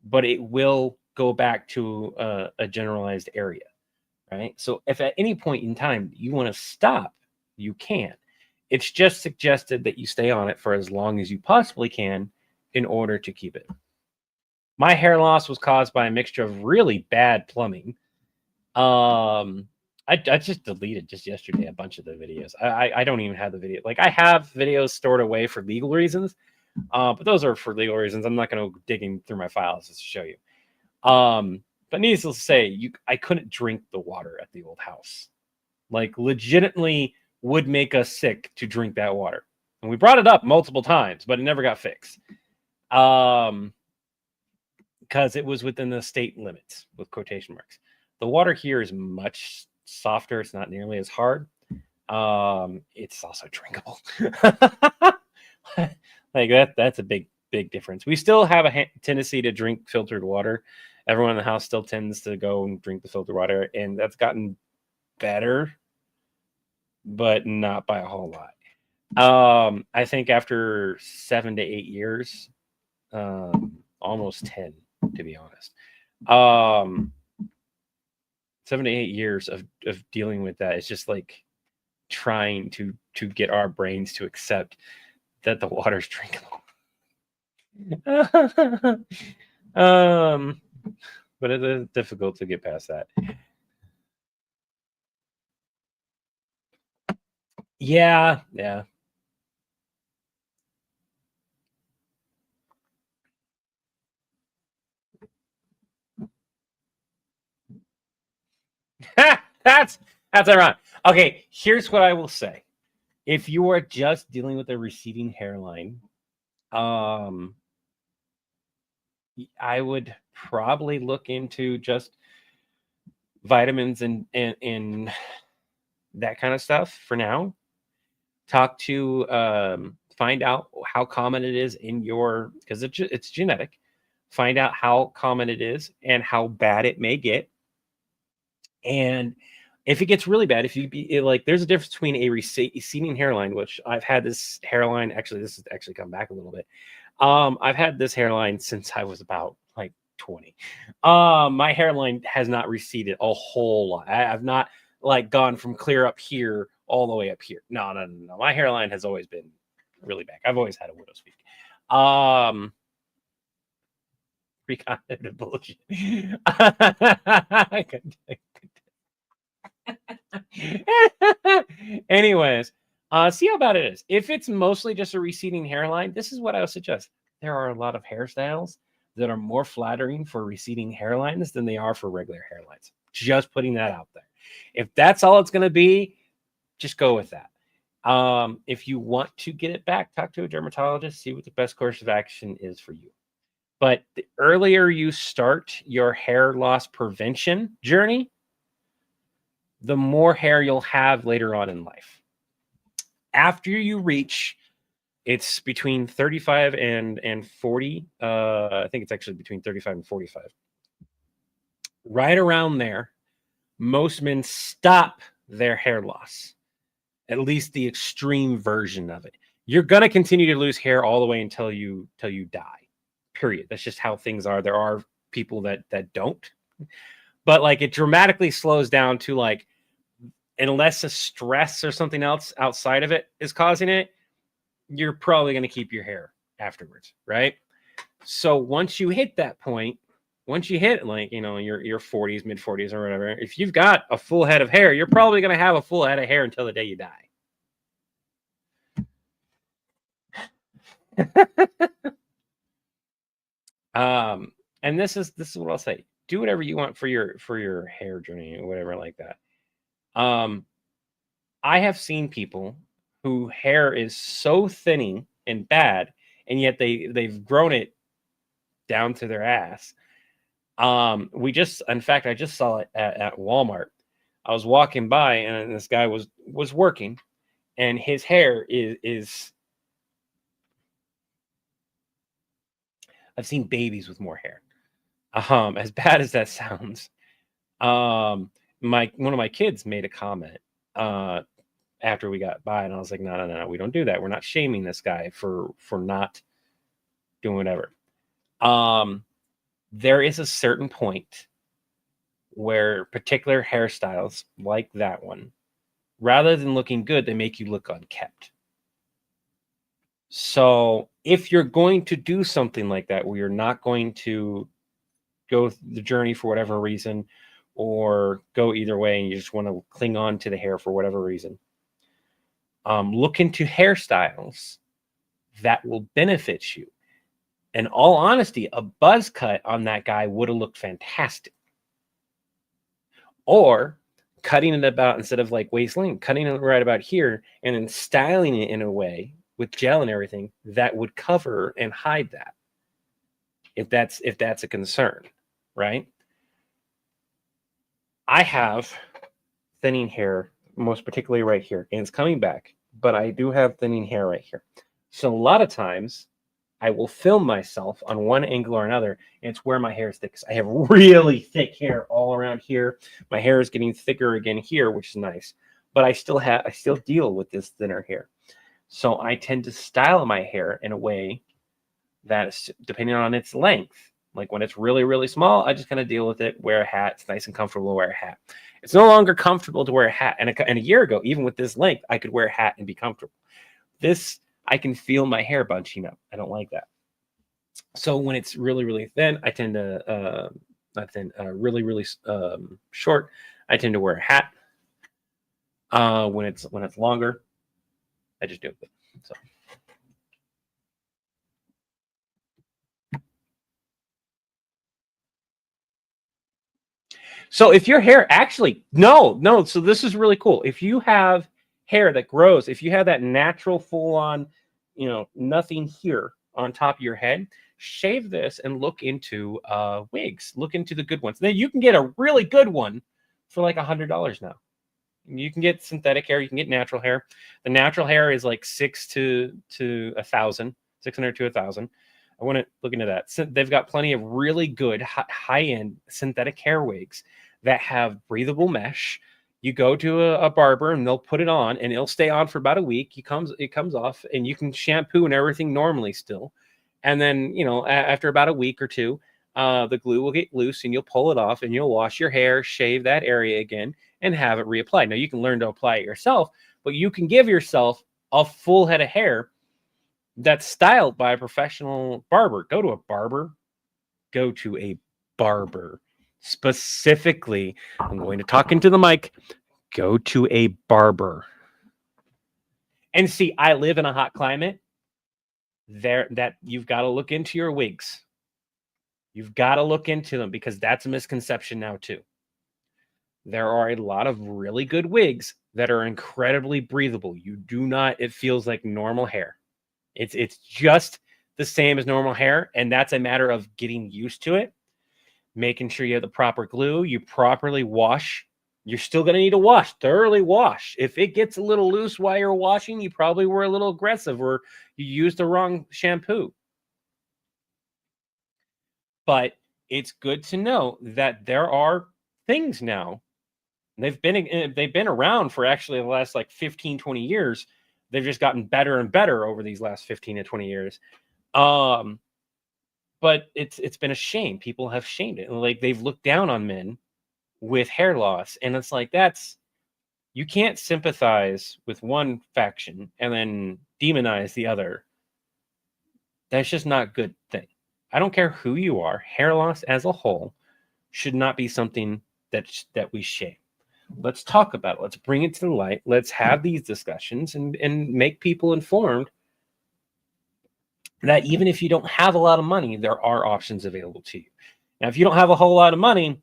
but it will go back to a generalized area, right? So if at any point in time you want to stop, you can. It's just suggested that you stay on it for as long as you possibly can in order to keep it. My hair loss was caused by a mixture of really bad plumbing. I just deleted just yesterday a bunch of the videos. I don't even have the video. Like, I have videos stored away for legal reasons, but those are for legal reasons. I'm not going to go digging through my files just to show you. But needless to say, I couldn't drink the water at the old house. Like, legitimately would make us sick to drink that water. And we brought it up multiple times, but it never got fixed. Because it was within the state limits, with quotation marks. The water here is much softer. It's not nearly as hard. It's also drinkable. Like that's a big difference. We still have a tendency to drink filtered water. Everyone in the house still tends to go and drink the filtered water, and that's gotten better, but not by a whole lot. I think after 7 to 8 years, almost 10, to be honest. 7 to 8 years of dealing with that. It's just like trying to get our brains to accept that the water's drinkable. But it is difficult to get past that. Yeah, yeah. that's that's ironic. Okay, here's what I will say. If you are just dealing with a receding hairline, um, I would probably look into just vitamins and that kind of stuff for now. Talk to find out how common it is in your because it's genetic. Find out how common it is and how bad it may get. And if it gets really bad, if you be like, there's a difference between a receding hairline, which I've had this hairline. Actually, this has actually come back a little bit. I've had this hairline since I was about like 20. My hairline has not receded a whole lot. I've not like gone from clear up here all the way up here. No, no, no, no. My hairline has always been really back. I've always had a widow's peak. Um, Precognitive bullshit. Anyways, see how bad it is. If it's mostly just a receding hairline, this is what I would suggest. There are a lot of hairstyles that are more flattering for receding hairlines than they are for regular hairlines. Just putting that out there. If that's all it's going to be, just go with that. If you want to get it back, talk to a dermatologist, see what the best course of action is for you. But the earlier you start your hair loss prevention journey, the more hair you'll have later on in life. After you reach, it's between 35 and 40. I think it's actually between 35 and 45. Right around there, most men stop their hair loss, at least the extreme version of it. You're gonna continue to lose hair all the way until you die. Period. That's just how things are. There are people that don't, but like it dramatically slows down to like unless a stress or something else outside of it is causing it, you're probably going to keep your hair afterwards, right? So once you hit that point, once you hit like your 40s, mid 40s or whatever, if you've got a full head of hair, you're probably going to have a full head of hair until the day you die. And this is what I'll say. Do whatever you want for your hair journey or whatever like that. I have seen people who hair is so thinning and bad, and yet they've grown it down to their ass. In fact, I just saw it at Walmart. I was walking by, and this guy was working, and his hair is. I've seen babies with more hair. As bad as that sounds, my one of my kids made a comment after we got by, and I was like, no, no, no, no, we don't do that. We're not shaming this guy for not doing whatever. There is a certain point where particular hairstyles like that one, rather than looking good, they make you look unkept. So if you're going to do something like that, where you're not going to go the journey for whatever reason, or go either way, and you just want to cling on to the hair for whatever reason, look into hairstyles that will benefit you. In all honesty, a buzz cut on that guy would have looked fantastic. Or cutting it about instead of like waist length, cutting it right about here and then styling it in a way with gel and everything that would cover and hide that. If that's a concern, right? I have thinning hair, most particularly right here, and it's coming back, but I do have thinning hair right here. So a lot of times I will film myself on one angle or another, and it's where my hair is thickest. I have really thick hair all around here. My hair is getting thicker again here, which is nice. But I still deal with this thinner hair. So I tend to style my hair in a way that is depending on its length. Like when it's really, really small, I just kind of deal with it, wear a hat. It's nice and comfortable to wear a hat. It's no longer comfortable to wear a hat. And a year ago, even with this length, I could wear a hat and be comfortable. This, I can feel my hair bunching up. I don't like that. So when it's really, really thin, I tend to, not thin, really, really short, I tend to wear a hat. When it's longer, I just do it. So if your hair actually, no. So this is really cool. If you have hair that grows, if you have that natural full on, nothing here on top of your head, shave this and look into wigs. Look into the good ones. Then you can get a really good one for like $100 now. You can get synthetic hair. You can get natural hair. The natural hair is like 600 to 1,000. I want to look into that. So they've got plenty of really good high end synthetic hair wigs that have breathable mesh. You go to a barber and they'll put it on, and it'll stay on for about a week. It comes off, and you can shampoo and everything normally still. And then after about a week or two, the glue will get loose, and you'll pull it off, and you'll wash your hair, shave that area again, and have it reapplied. Now you can learn to apply it yourself, but you can give yourself a full head of hair that's styled by a professional barber. Go to a barber. Go to a barber. Specifically, I'm going to talk into the mic. Go to a barber. And see, I live in a hot climate. That you've got to look into your wigs. You've got to look into them, because that's a misconception now too. There are a lot of really good wigs that are incredibly breathable. It feels like normal hair. It's just the same as normal hair, and that's a matter of getting used to it, making sure you have the proper glue, you properly wash. You're still going to need to wash, thoroughly wash. If it gets a little loose while you're washing, you probably were a little aggressive or you used the wrong shampoo. But it's good to know that there are things now. They've been around for actually the last like 15, 20 years. They've just gotten better and better over these last 15 to 20 years. But it's been a shame. People have shamed it. Like, they've looked down on men with hair loss, and it's like, you can't sympathize with one faction and then demonize the other. That's just not a good thing. I don't care who you are. Hair loss as a whole should not be something that we shame. Let's talk about it. Let's bring it to the light. Let's have these discussions and make people informed that even if you don't have a lot of money, there are options available to you. Now, if you don't have a whole lot of money,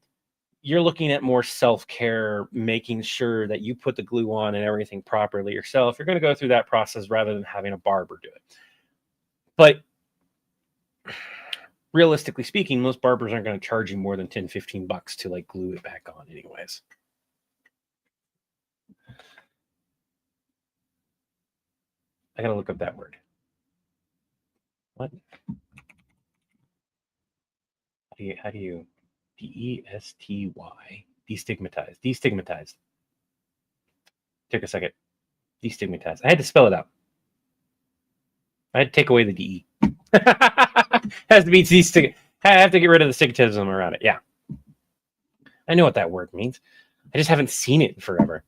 you're looking at more self-care, making sure that you put the glue on and everything properly yourself. You're going to go through that process rather than having a barber do it. But realistically speaking, most barbers aren't going to charge you more than $10-15 to like glue it back on anyways. I got to look up that word. What? How do you DESTY? Destigmatized. Took a second. Destigmatized. I had to spell it out. I had to take away the DE. Has to be destigmatized. I have to get rid of the stigmatism around it. Yeah. I know what that word means. I just haven't seen it in forever.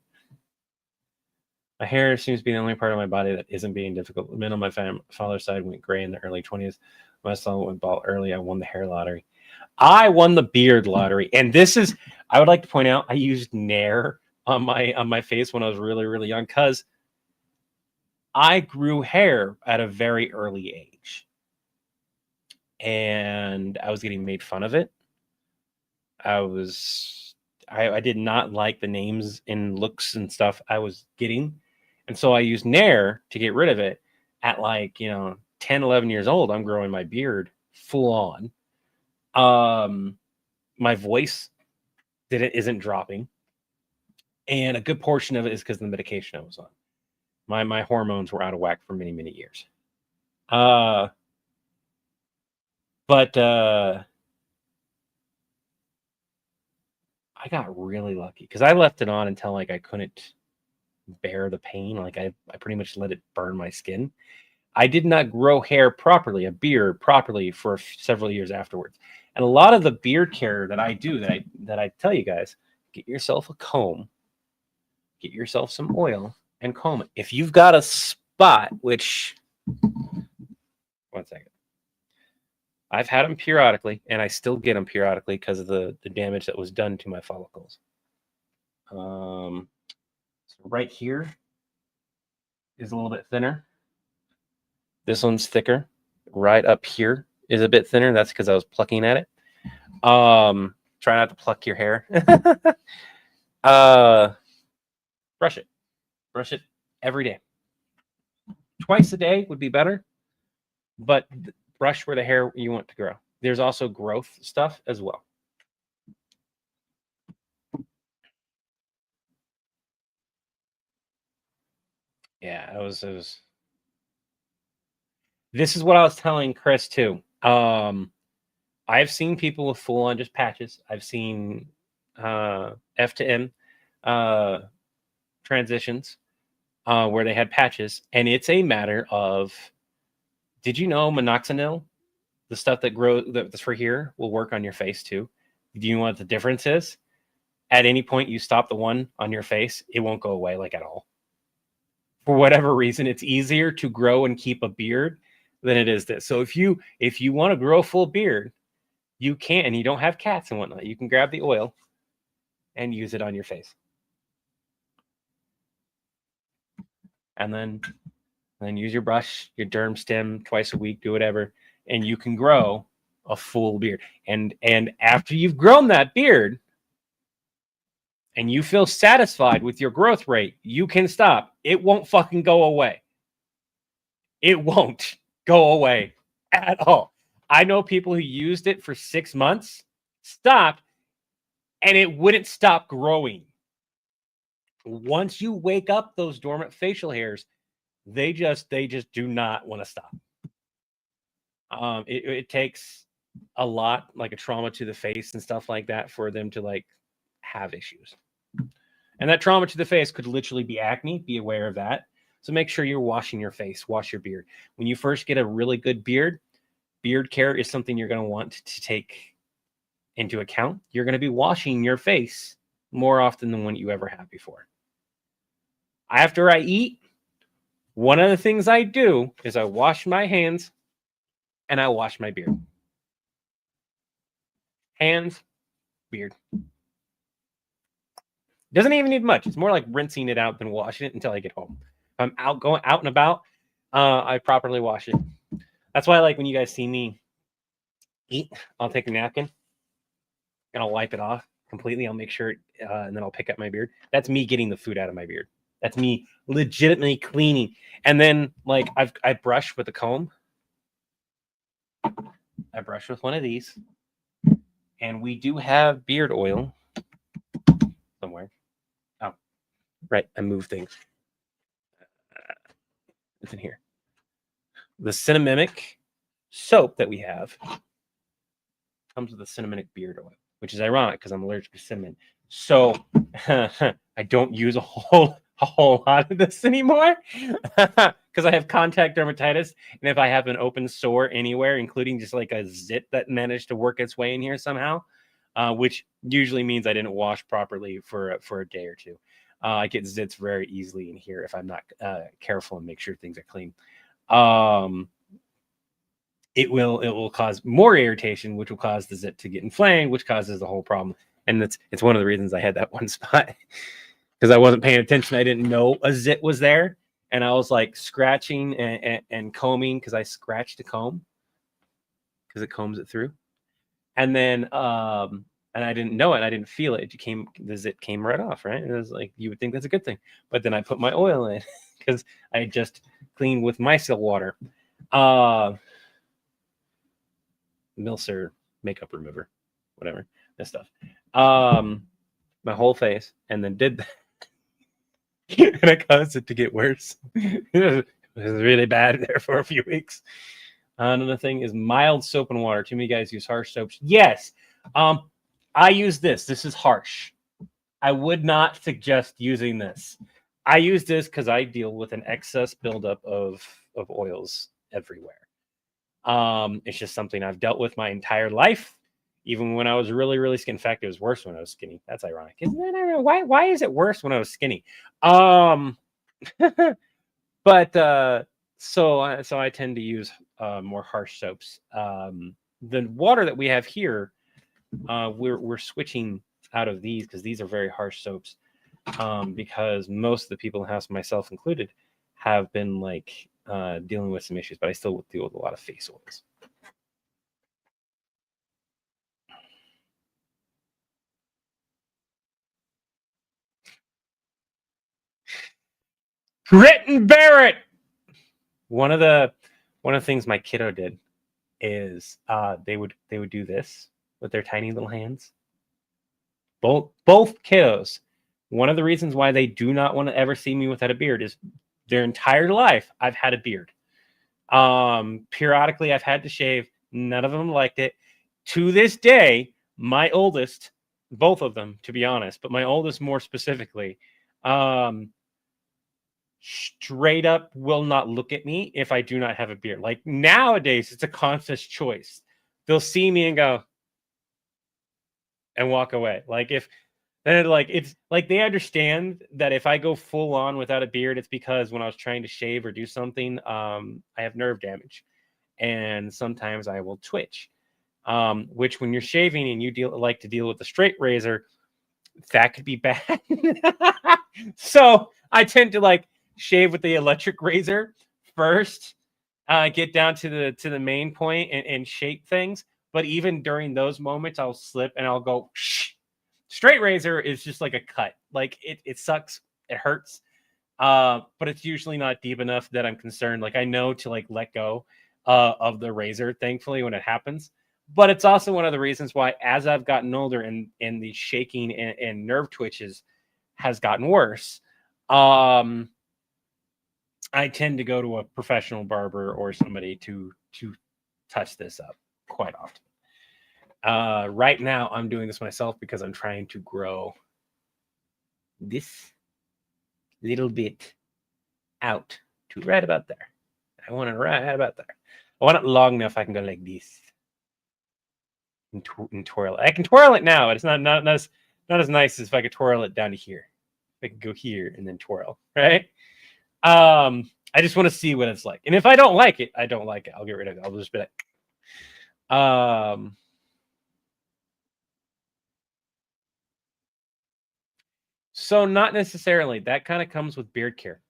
My hair seems to be the only part of my body that isn't being difficult. The men on my father's side went gray in the early 20s. My son went bald early. I won the hair lottery. I won the beard lottery. And this is, I would like to point out, I used Nair on my face when I was really, really young, because I grew hair at a very early age. And I was getting made fun of it. I did not like the names and looks and stuff I was getting. And so I used Nair to get rid of it. At like, 10, 11 years old, I'm growing my beard full on. My voice isn't dropping. And a good portion of it is because of the medication I was on. My hormones were out of whack for many, many years. But I got really lucky because I left it on until like I couldn't bear the pain. Like I pretty much let it burn my skin. I did not grow hair properly, a beard properly, for several years afterwards. And a lot of the beard care that I do, that I tell you guys, get yourself a comb, get yourself some oil, and comb it. If you've got a spot, which, one second, I've had them periodically, and I still get them periodically because of the damage that was done to my follicles. So right here, is a little bit thinner. This one's thicker. Right up here is a bit thinner. That's because I was plucking at it. Try not to pluck your hair. Brush it. Brush it every day. Twice a day would be better, but brush where the hair you want to grow. There's also growth stuff as well. Yeah, it was. This is what I was telling Chris too. I've seen people with full on just patches. I've seen F to M transitions where they had patches, and it's a matter of. Did you know minoxidil, the stuff that grows that's for here, will work on your face too? Do you know what the difference is? At any point you stop the one on your face, it won't go away like at all. For whatever reason, it's easier to grow and keep a beard than it is this. So if you want to grow a full beard, you can, and you don't have cats and whatnot, you can grab the oil and use it on your face. And then use your brush, your derm stem twice a week, do whatever, and you can grow a full beard. And after you've grown that beard and you feel satisfied with your growth rate, you can stop. It won't fucking go away. It won't go away at all. I know people who used it for 6 months, stopped, and it wouldn't stop growing. Once you wake up those dormant facial hairs, they just do not want to stop. It takes a lot, like a trauma to the face and stuff like that, for them to like have issues. And that trauma to the face could literally be acne. Be aware of that. So make sure you're washing your face, wash your beard. When you first get a really good beard care is something you're going to want to take into account. You're going to be washing your face more often than what you ever have before. After I eat, one of the things I do is I wash my hands and I wash my beard. Hands, beard. Doesn't even need much. It's more like rinsing it out than washing it until I get home. If I'm going out and about, I properly wash it. That's why, like, when you guys see me eat, I'll take a napkin and I'll wipe it off completely. I'll make sure, and then I'll pick up my beard. That's me getting the food out of my beard. That's me legitimately cleaning. And then, like, I brush with a comb. I brush with one of these. And we do have beard oil somewhere. Oh, right. I moved things. It's in here. The cinnamonic soap that we have comes with a cinnamonic beard oil, which is ironic because I'm allergic to cinnamon. So I don't use a whole lot of this anymore because I have contact dermatitis. And if I have an open sore anywhere, including just like a zit that managed to work its way in here somehow, which usually means I didn't wash properly for a day or two. I get zits very easily in here if I'm not careful and make sure things are clean. It will cause more irritation, which will cause the zit to get inflamed, which causes the whole problem. And it's one of the reasons I had that one spot because I wasn't paying attention. I didn't know a zit was there, and I was like scratching and combing because I scratched a comb because it combs it through, and then and I didn't know it, I didn't feel it. The zit came right off, right? And it was like, you would think that's a good thing, but then I put my oil in because I just cleaned with micellar water. Milser makeup remover, whatever, this stuff. My whole face, and then did that. And it caused it to get worse. It was really bad there for a few weeks. Another thing is mild soap and water. Too many guys use harsh soaps. Yes. I use this. This is harsh. I would not suggest using this. I use this because I deal with an excess buildup of oils everywhere. It's just something I've dealt with my entire life, even when I was really, really skinny. In fact, it was worse when I was skinny. That's ironic, isn't it? I don't know why is it worse when I was skinny? But so I tend to use more harsh soaps. The water that we have here, we're switching out of these because these are very harsh soaps. Because most of the people in the house, myself included, have been like dealing with some issues, but I still deal with a lot of face oils. Grit and bear it. One of the things my kiddo did is they would do this with their tiny little hands. Both kiddos. One of the reasons why they do not want to ever see me without a beard is their entire life I've had a beard. Periodically I've had to shave. None of them liked it. To this day, my oldest, both of them, to be honest, but my oldest more specifically, straight up will not look at me if I do not have a beard. Like nowadays, it's a conscious choice. They'll see me and go and walk away. Like if then like it's like they understand that if I go full on without a beard, it's because when I was trying to shave or do something, I have nerve damage, and sometimes I will twitch. Which when you're shaving and you like to deal with the straight razor, that could be bad. So I tend to like shave with the electric razor first, get down to the main point and shape things. But even during those moments, I'll slip and I'll go. Shh. Straight razor is just like a cut. Like it sucks. It hurts. But it's usually not deep enough that I'm concerned. Like I know to like let go of the razor, thankfully, when it happens. But it's also one of the reasons why, as I've gotten older and the shaking and nerve twitches has gotten worse, I tend to go to a professional barber or somebody to touch this up quite often. Right now, I'm doing this myself because I'm trying to grow this little bit out to right about there. I want it right about there. I want it long enough I can go like this and twirl it. I can twirl it now. It's not as nice as if I could twirl it down to here. I could go here and then twirl, right? I just want to see what it's like. And if I don't like it, I don't like it. I'll get rid of it. I'll just be like, so not necessarily. That kind of comes with beard care.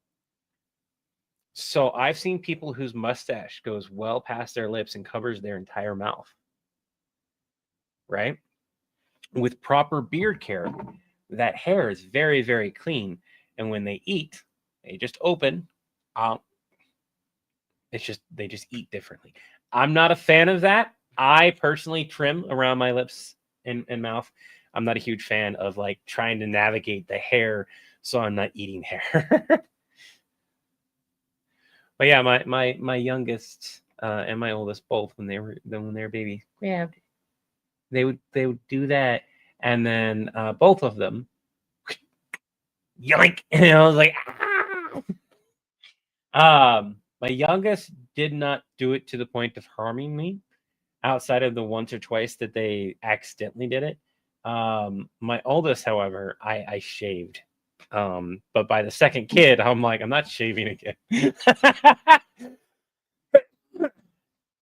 So I've seen people whose mustache goes well past their lips and covers their entire mouth. Right? With proper beard care, that hair is very, very clean. And when they eat, they just open. They just eat differently. I'm not a fan of that. I personally trim around my lips and mouth. I'm not a huge fan of like trying to navigate the hair so I'm not eating hair. But yeah, my youngest and my oldest both when they were babies grabbed, they would do that, and then both of them yoink, and I was like, ah! My youngest did not do it to the point of harming me, outside of the once or twice that they accidentally did it. My oldest, however, I shaved. But by the second kid, I'm like, I'm not shaving again.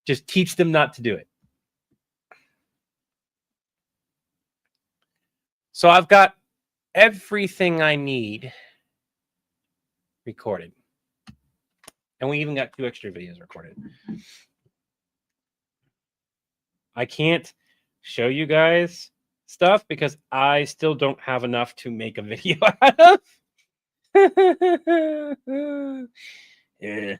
Just teach them not to do it. So I've got everything I need recorded. And we even got 2 extra videos recorded. I can't show you guys stuff because I still don't have enough to make a video out of. Yeah.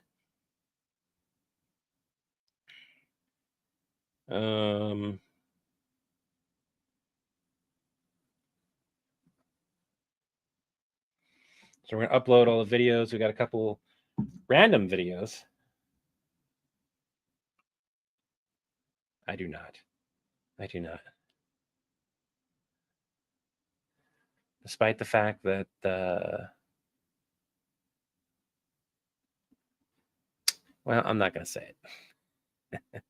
So we're gonna upload all the videos. We got a couple random videos. I do not. Despite the fact that well, I'm not gonna say it.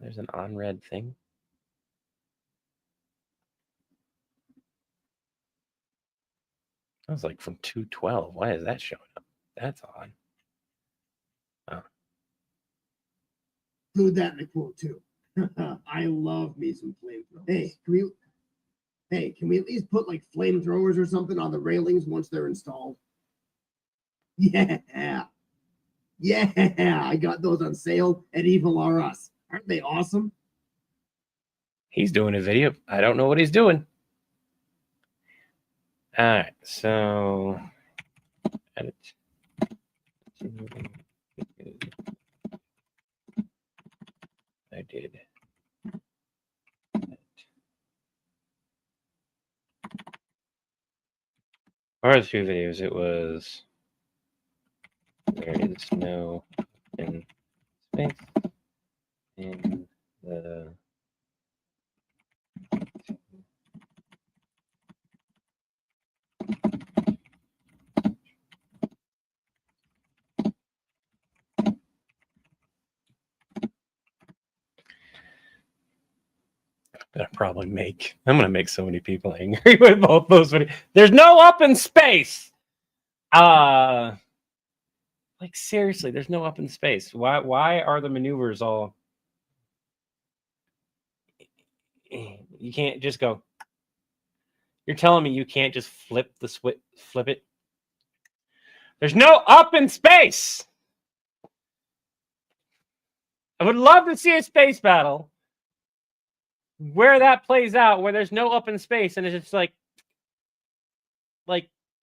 There's an on-red thing. That was like from 212. Why is that showing up? That's odd. Oh. Include that in the quote too. I love me some flamethrower. Hey, can we Hey, can we at least put like flamethrowers or something on the railings once they're installed? Yeah. Yeah, I got those on sale at Evil R Us. Aren't they awesome? He's doing a video. I don't know what he's doing. All right, so edit. I did. Or the two videos, it was there is no in space in the I'm gonna make so many people angry with both those videos. There's no up in space. Like seriously, there's no up in space. Why are the maneuvers all you can't just go? You're telling me you can't just flip it? There's no up in space. I would love to see a space battle where that plays out, where there's no up in space and it's just like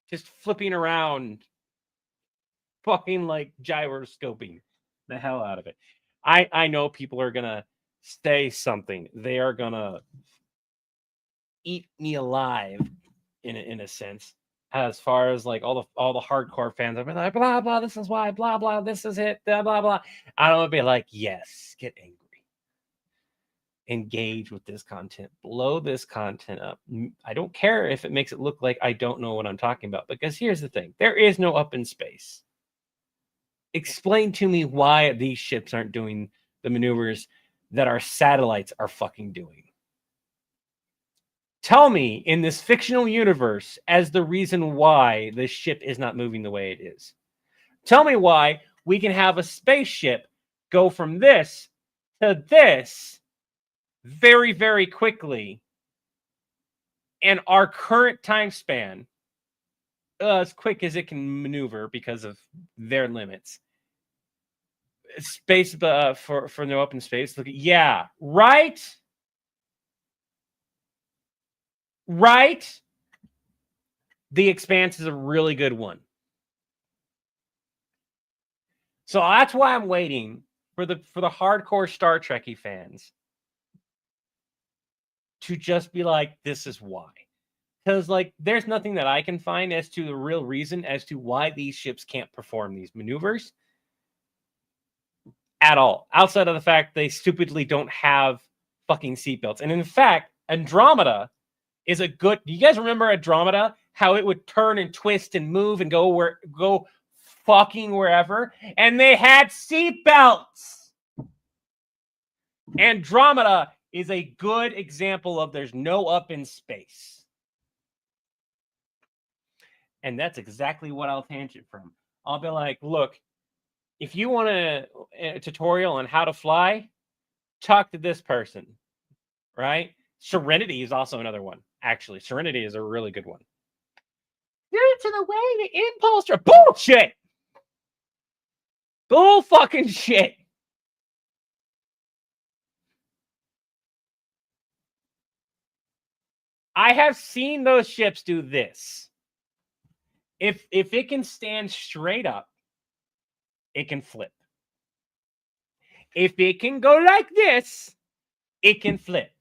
just flipping around, fucking like gyroscoping the hell out of it. I know people are gonna say something. They are gonna eat me alive in a sense. As far as like all the hardcore fans, I've been like blah blah. This is why blah blah. This is it. Blah blah blah. I don't want to be like yes, get angry. Engage with this content, blow this content up. I don't care if it makes it look like I don't know what I'm talking about, because here's the thing, there is no up in space. Explain to me why these ships aren't doing the maneuvers that our satellites are fucking doing. Tell me in this fictional universe as the reason why this ship is not moving the way it is. Tell me why we can have a spaceship go from this to this very, very quickly, and our current time span, as quick as it can maneuver because of their limits. Space for no open space. Look, yeah, right. The Expanse is a really good one. So that's why I'm waiting for the hardcore Star Trekky fans to just be like, this is why. Because like there's nothing that I can find as to the real reason as to why these ships can't perform these maneuvers at all, outside of the fact they stupidly don't have fucking seatbelts. And in fact, Andromeda is a good. Do you guys remember Andromeda? How it would turn and twist and move and go fucking wherever, and they had seatbelts. Andromeda is a good example of there's no up in space. And that's exactly what I'll tangent from. I'll be like, look, if you want a tutorial on how to fly, talk to this person, right? Serenity is also another one. Actually, Serenity is a really good one. Due to the way the impulse are bullshit. Bull fucking shit. I have seen those ships do this. If it can stand straight up, it can flip. If it can go like this, it can flip.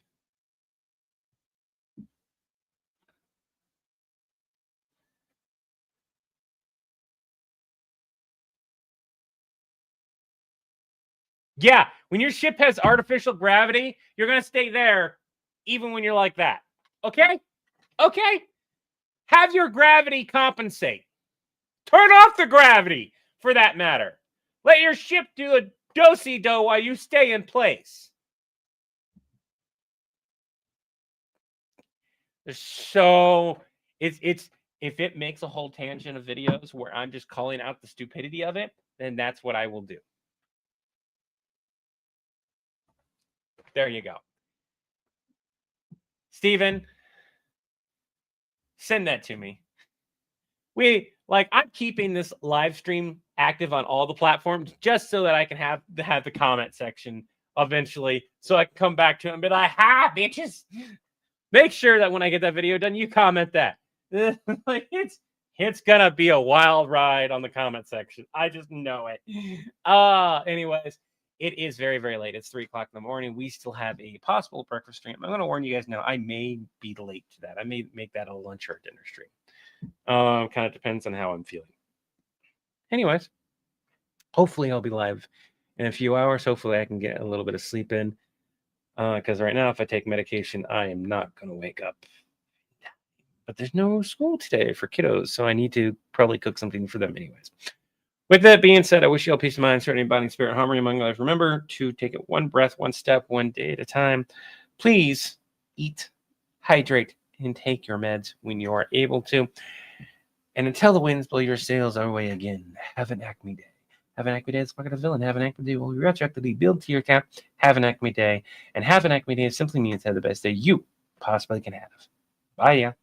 Yeah, when your ship has artificial gravity, you're going to stay there even when you're like that. Okay? Okay? Have your gravity compensate. Turn off the gravity, for that matter. Let your ship do a do-si-do while you stay in place. So it's if it makes a whole tangent of videos where I'm just calling out the stupidity of it, then that's what I will do. There you go. Steven, Send that to me. I'm keeping this live stream active on all the platforms just so that I can have the comment section eventually, so I can come back to it and be like, "Ha, bitches!" Make sure that when I get that video done, you comment that. Like it's gonna be a wild ride on the comment section. I just know it. Anyways, it is very, very late. It's 3:00 in the morning. We still have a possible breakfast stream. I'm gonna warn you guys now, I may be late to that. I may make that a lunch or a dinner stream. Kind of depends on how I'm feeling. Anyways, hopefully I'll be live in a few hours. Hopefully I can get a little bit of sleep in. Because right now, if I take medication, I am not going to wake up. But there's no school today for kiddos, so I need to probably cook something for them anyways. With that being said, I wish you all peace of mind, certainty, body, spirit, harmony among life. Remember to take it one breath, one step, one day at a time. Please eat, hydrate, and take your meds when you are able to. And until the winds blow your sails our way again, have an Acme day. Have an Acme day. It's not a villain. Have an Acme day. Will retroactively build to your account. Have an Acme day. And have an Acme day simply means have the best day you possibly can have. Bye, yeah.